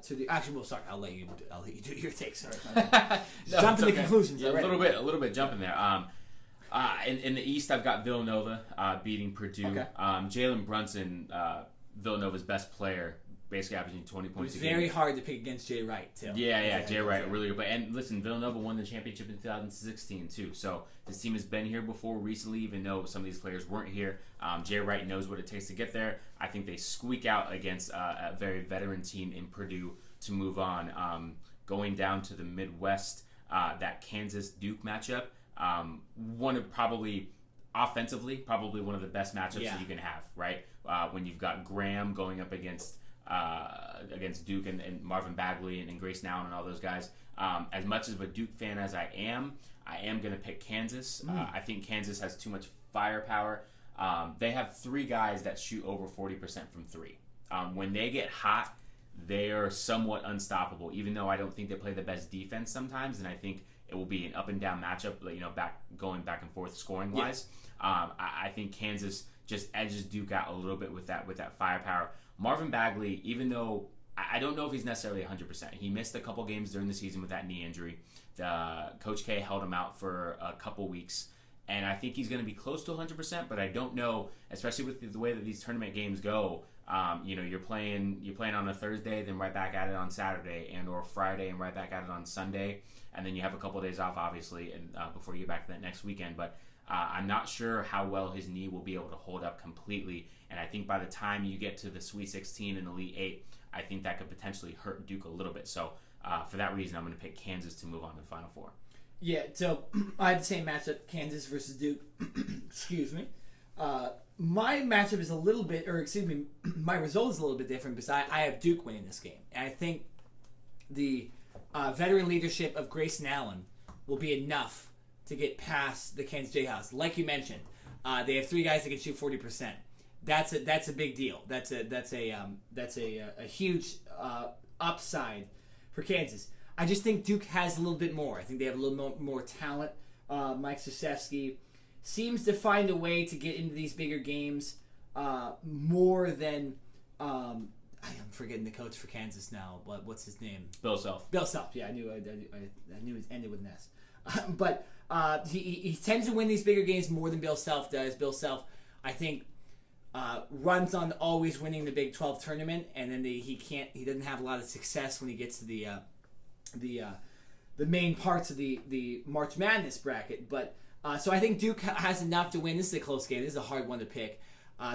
to the. Actually, well, sorry, I'll let you do your take. Sorry, jump into conclusions. Yeah, a little bit jumping there. In the East, I've got Villanova beating Purdue. Okay. Jalen Brunson, Villanova's best player, basically averaging 20 points. It was very hard to pick against Jay Wright, too. Yeah, Jay Wright, really good. But and listen, Villanova won the championship in 2016 too. So this team has been here before recently, even though some of these players weren't here. Jay Wright knows what it takes to get there. I think they squeak out against a very veteran team in Purdue to move on. Going down to the Midwest, that Kansas-Duke matchup, offensively, probably one of the best matchups that you can have, right? When you've got Graham going up against Duke and Marvin Bagley and Grayson Allen and all those guys. As much of a Duke fan as I am going to pick Kansas. I think Kansas has too much firepower. They have 3 guys that shoot over 40% from 3. When they get hot, they are somewhat unstoppable, even though I don't think they play the best defense sometimes, and I think it will be an up and down matchup, going back and forth scoring wise. I think Kansas just edges Duke out a little bit with that firepower. Marvin Bagley, even though I don't know if he's necessarily 100%, he missed a couple games during the season with that knee injury. Coach K held him out for a couple weeks, and I think he's going to be close to 100%. But I don't know, especially with the way that these tournament games go. You're playing on a Thursday, then right back at it on Saturday, or Friday, and right back at it on Sunday, and then you have a couple of days off, obviously, and before you get back to that next weekend. But I'm not sure how well his knee will be able to hold up completely, and I think by the time you get to the Sweet 16 and Elite 8, I think that could potentially hurt Duke a little bit. So for that reason, I'm going to pick Kansas to move on to the Final Four. Yeah, so I had the same matchup, Kansas versus Duke. Excuse me. My matchup is a little bit, my result is a little bit different because I have Duke winning this game. And I think the veteran leadership of Grayson Allen will be enough to get past the Kansas Jayhawks. Like you mentioned, they have 3 guys that can shoot 40%. That's a big deal. That's a huge upside for Kansas. I just think Duke has a little bit more. I think they have a little more talent. Mike Krzyzewski seems to find a way to get into these bigger games more than I'm forgetting the coach for Kansas now. What's his name? Bill Self. Bill Self. Yeah, I knew it ended with an S. But he tends to win these bigger games more than Bill Self does. Bill Self, I think, runs on always winning the Big 12 tournament, and then he doesn't have a lot of success when he gets to the main parts of the March Madness bracket. But so I think Duke has enough to win. This is a close game. This is a hard one to pick.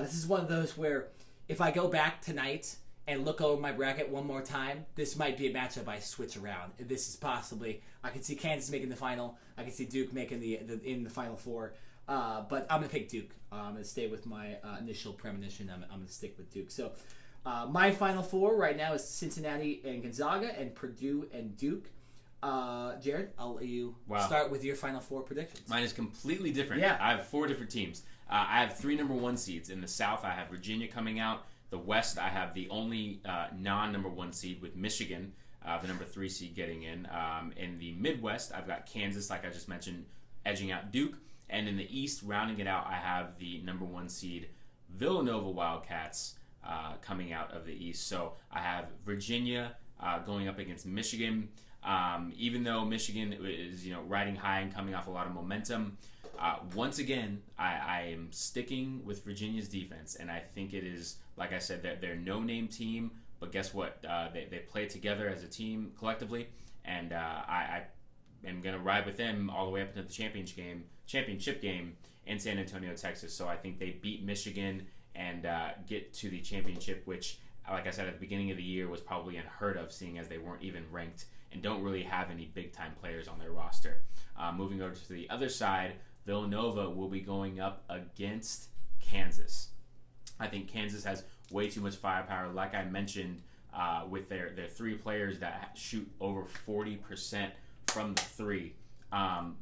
This is one of those where if I go back tonight and look over my bracket one more time, this might be a matchup I switch around. This is possibly, I can see Kansas making the final. I can see Duke making in the Final Four. But I'm going to pick Duke. I'm going to stay with my initial premonition. I'm going to stick with Duke. So my Final Four right now is Cincinnati and Gonzaga and Purdue and Duke. Jared, I'll let you start with your Final Four predictions. Mine is completely different. Yeah. I have 4 different teams. I have 3 number 1 seeds. In the South, I have Virginia coming out. The West, I have the only non-number 1 seed with Michigan, the number 3 seed getting in. In the Midwest, I've got Kansas, like I just mentioned, edging out Duke. And in the East, rounding it out, I have the number 1 seed Villanova Wildcats coming out of the East. So I have Virginia going up against Michigan. Even though Michigan is riding high and coming off a lot of momentum, once again, I am sticking with Virginia's defense, and I think it is, like I said, they're no-name team, but guess what? They play together as a team collectively, and I am going to ride with them all the way up into the championship game in San Antonio, Texas. So I think they beat Michigan and get to the championship, which, like I said at the beginning of the year, was probably unheard of, seeing as they weren't even ranked and don't really have any big-time players on their roster. Moving over to the other side, Villanova will be going up against Kansas. I think Kansas has way too much firepower. Like I mentioned, with their 3 players that shoot over 40% from the 3.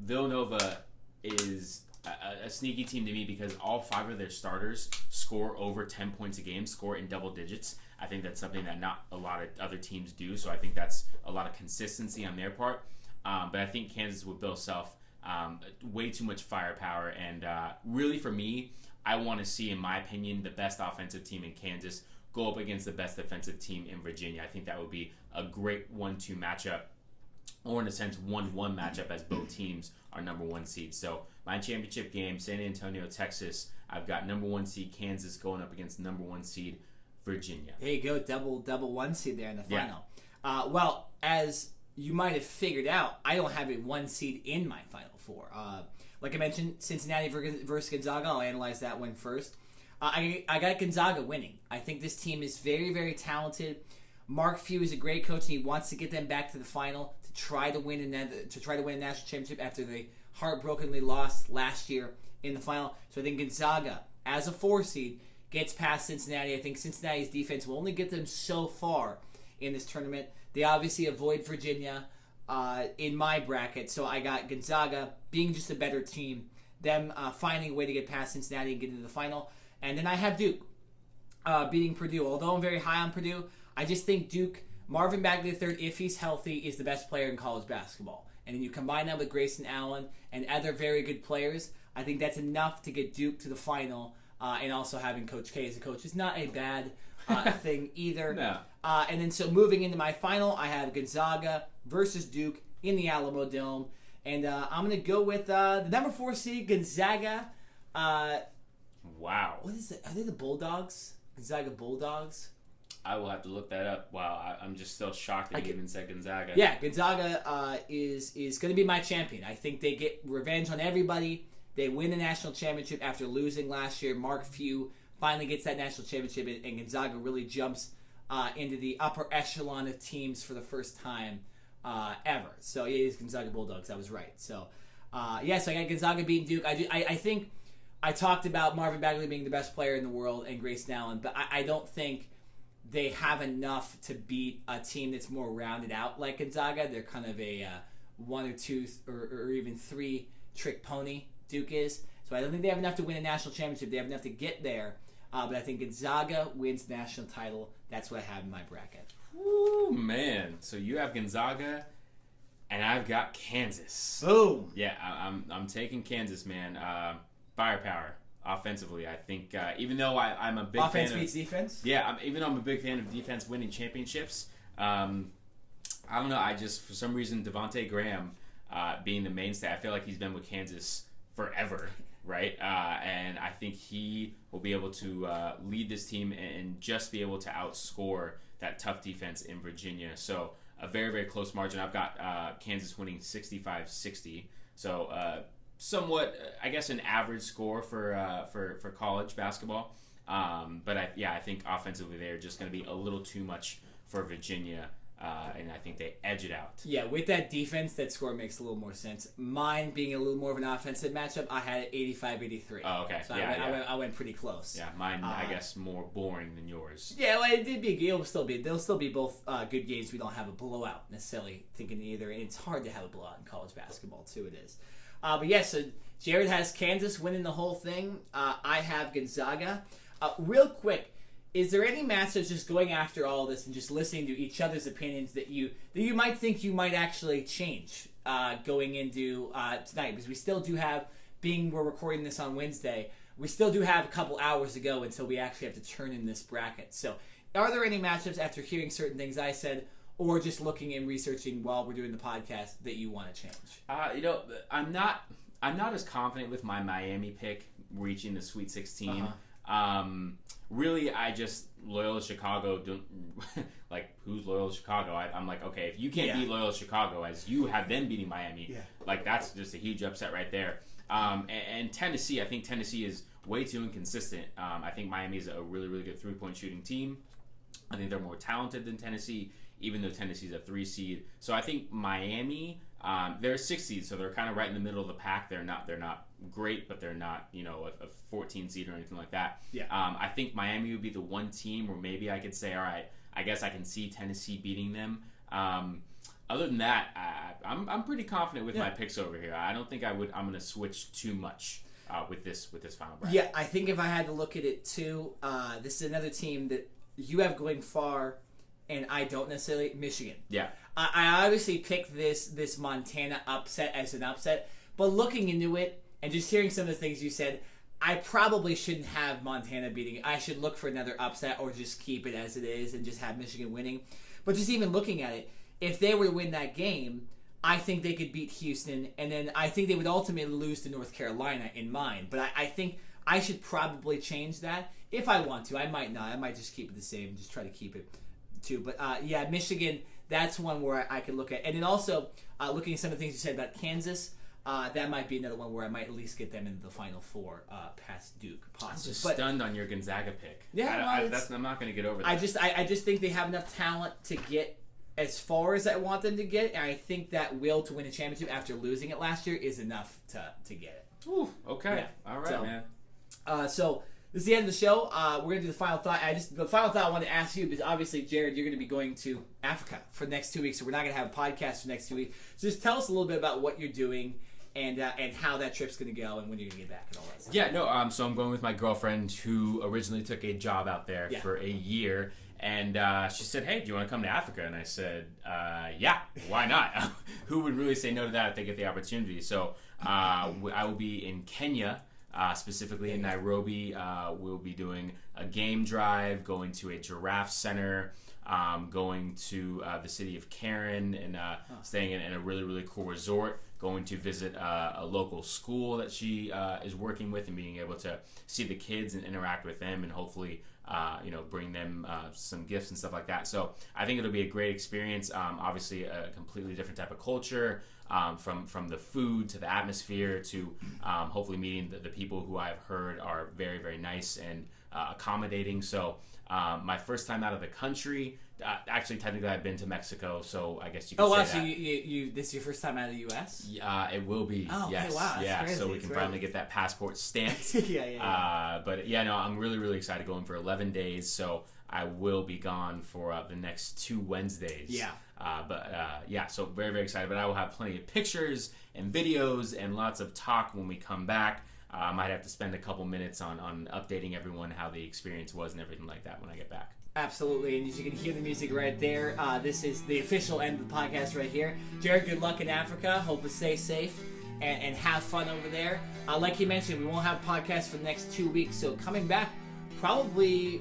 Villanova is a sneaky team to me because all 5 of their starters score over 10 points a game, score in double digits. I think that's something that not a lot of other teams do, so I think that's a lot of consistency on their part. But I think Kansas with Bill Self, way too much firepower, and really for me, I want to see, in my opinion, the best offensive team in Kansas go up against the best defensive team in Virginia. I think that would be a great 1-2 matchup, or in a sense 1-1 matchup, as both teams are number 1 seeds. So my championship game, San Antonio, Texas, I've got number 1 seed Kansas going up against number 1 seed Virginia. There you go, double 1 seed there in the final. Yeah. Well, as you might have figured out, I don't have a 1 seed in my Final Four. Like I mentioned, Cincinnati versus Gonzaga. I'll analyze that one first. I got Gonzaga winning. I think this team is very, very talented. Mark Few is a great coach, and he wants to get them back to the final to try to win a national championship after they heartbrokenly lost last year in the final. So I think Gonzaga, as a 4 seed, gets past Cincinnati. I think Cincinnati's defense will only get them so far in this tournament. They obviously avoid Virginia in my bracket, so I got Gonzaga being just a better team, them finding a way to get past Cincinnati and get into the final. And then I have Duke beating Purdue. Although I'm very high on Purdue, I just think Duke, Marvin Bagley III, if he's healthy, is the best player in college basketball. And then you combine that with Grayson Allen and other very good players, I think that's enough to get Duke to the final. And also having Coach K as a coach is not a bad thing either. No. And then so moving into my final, I have Gonzaga versus Duke in the Alamo Dome. And I'm going to go with the number 4 seed, Gonzaga. Wow. What is it? Are they the Bulldogs? Gonzaga Bulldogs? I will have to look that up. Wow, I'm just still shocked that you even said Gonzaga. Yeah, Gonzaga is going to be my champion. I think they get revenge on everybody. They win the national championship after losing last year. Mark Few finally gets that national championship, and Gonzaga really jumps into the upper echelon of teams for the first time ever. So yeah, he's Gonzaga Bulldogs. I was right. So so I got Gonzaga beating Duke. I think I talked about Marvin Bagley being the best player in the world and Grayson Allen, but I don't think they have enough to beat a team that's more rounded out like Gonzaga. They're kind of a 1 or 2 or even 3 trick pony, Duke is. So I don't think they have enough to win a national championship. They have enough to get there. But I think Gonzaga wins the national title. That's what I have in my bracket. Ooh, man. So you have Gonzaga, and I've got Kansas. Boom. Yeah, I'm taking Kansas, man. Firepower. Offensively, I think even though I'm a big offense fan beats of defense. Yeah, even though I'm a big fan of defense winning championships, I don't know. I just for some reason Devontae Graham being the mainstay, I feel like he's been with Kansas forever, right? And I think he will be able to lead this team and just be able to outscore that tough defense in Virginia. So a very, very close margin. I've got Kansas winning 65-60. So somewhat, I guess, an average score for college basketball. But I think offensively they're just going to be a little too much for Virginia, and I think they edge it out. Yeah, with that defense, that score makes a little more sense. Mine being a little more of an offensive matchup, I had it 85-83. Oh, okay. So Yeah, I went pretty close. Yeah, mine, I guess, more boring than yours. Yeah, well, they'll still be both good games. We don't have a blowout necessarily thinking either, and it's hard to have a blowout in college basketball too. It is. But yeah, so Jared has Kansas winning the whole thing. I have Gonzaga. Real quick, is there any matchups just going after all this and just listening to each other's opinions that you might think you might actually change going into tonight? Because we still do have, being we're recording this on Wednesday, we still do have a couple hours to go until we actually have to turn in this bracket. So are there any matchups after hearing certain things I said, or just looking and researching while we're doing the podcast, that you want to change? I'm not as confident with my Miami pick reaching the Sweet 16. Really, I just Loyola Chicago don't like who's Loyola Chicago. I'm like, okay, if you can't beat Loyola Chicago as you have them beating Miami, like that's just a huge upset right there. And Tennessee, I think Tennessee is way too inconsistent. I think Miami is a really, really good 3-point shooting team. I think they're more talented than Tennessee, even though Tennessee's a 3 seed. So I think Miami, they're a 6 seed, so they're kind of right in the middle of the pack. They're not great, but they're not a 14 seed or anything like that. Yeah. I think Miami would be the one team where maybe I could say, all right, I guess I can see Tennessee beating them. Other than that, I'm pretty confident with my picks over here. I don't think I'm going to switch too much with this final bracket. Yeah, I think if I had to look at it too, this is another team that you have going far, and I don't necessarily. Michigan. Yeah. I obviously picked this Montana upset as an upset, but looking into it and just hearing some of the things you said, I probably shouldn't have Montana beating. I should look for another upset or just keep it as it is and just have Michigan winning. But just even looking at it, if they were to win that game, I think they could beat Houston, and then I think they would ultimately lose to North Carolina in mine. But I think I should probably change that if I want to. I might not. I might just keep it the same and just try to keep it too. But yeah, Michigan, that's one where I could look at. And then also, looking at some of the things you said about Kansas, that might be another one where I might at least get them into the Final Four past Duke. I'm just stunned on your Gonzaga pick. Yeah, I'm not going to get over that. I just think they have enough talent to get as far as I want them to get, and I think that will to win a championship after losing it last year is enough to get it. Ooh, okay. Yeah. All right, man. So this is the end of the show. We're gonna do the final thought. The final thought I want to ask you, because obviously, Jared, you're gonna be going to Africa for the next 2 weeks, so we're not gonna have a podcast for the next 2 weeks. So just tell us a little bit about what you're doing and how that trip's gonna go and when you're gonna get back and all that stuff. Yeah, no. So I'm going with my girlfriend who originally took a job out there for a year. And she said, hey, do you want to come to Africa? And I said, yeah, why not? Who would really say no to that if they get the opportunity? So I will be in Kenya, specifically in Nairobi. We'll be doing a game drive, going to a giraffe center, going to the city of Karen, and staying in a really, really cool resort, going to visit a local school that she is working with and being able to see the kids and interact with them and hopefully bring them some gifts and stuff like that. So I think it'll be a great experience. Obviously, a completely different type of culture, from the food to the atmosphere to hopefully meeting the people who I've heard are very, very nice and accommodating. So my first time out of the country, Actually, technically, I've been to Mexico, so I guess you could Oh, wow. say So that. you this is your first time out of the U.S.? It will be. Oh, yes. okay, wow. That's crazy. So we can finally get that passport stamped. Yeah. But yeah, no, I'm really, really excited going for 11 days. So I will be gone for the next 2 Wednesdays. Yeah. So very, very excited. But I will have plenty of pictures and videos and lots of talk when we come back. I might have to spend a couple minutes on updating everyone how the experience was and everything like that when I get back. Absolutely, and as you can hear the music right there, this is the official end of the podcast right here. Jared, good luck in Africa. Hope to stay safe and have fun over there. Like you mentioned, we won't have podcasts for the next 2 weeks, so coming back, probably,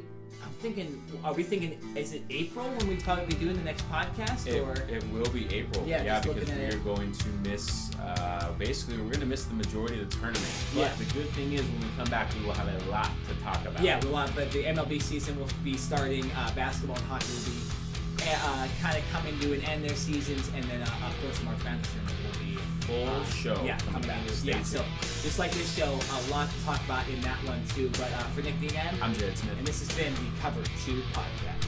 are we thinking, is it April when we'd probably be doing the next podcast? It will be April. Yeah, because we're going to miss, basically, we're going to miss the majority of the tournament. But the good thing is when we come back, we will have a lot to talk about. Yeah, but the MLB season will be starting. Basketball and hockey will be kind of coming to an end their seasons, and then, of course, the March Madness tournament will be full show. Yeah, coming back. So just like this show, a lot to talk about in that one, too. But for Nick Dean, I'm Jared Smith. And this has been the Cover 2 Podcast.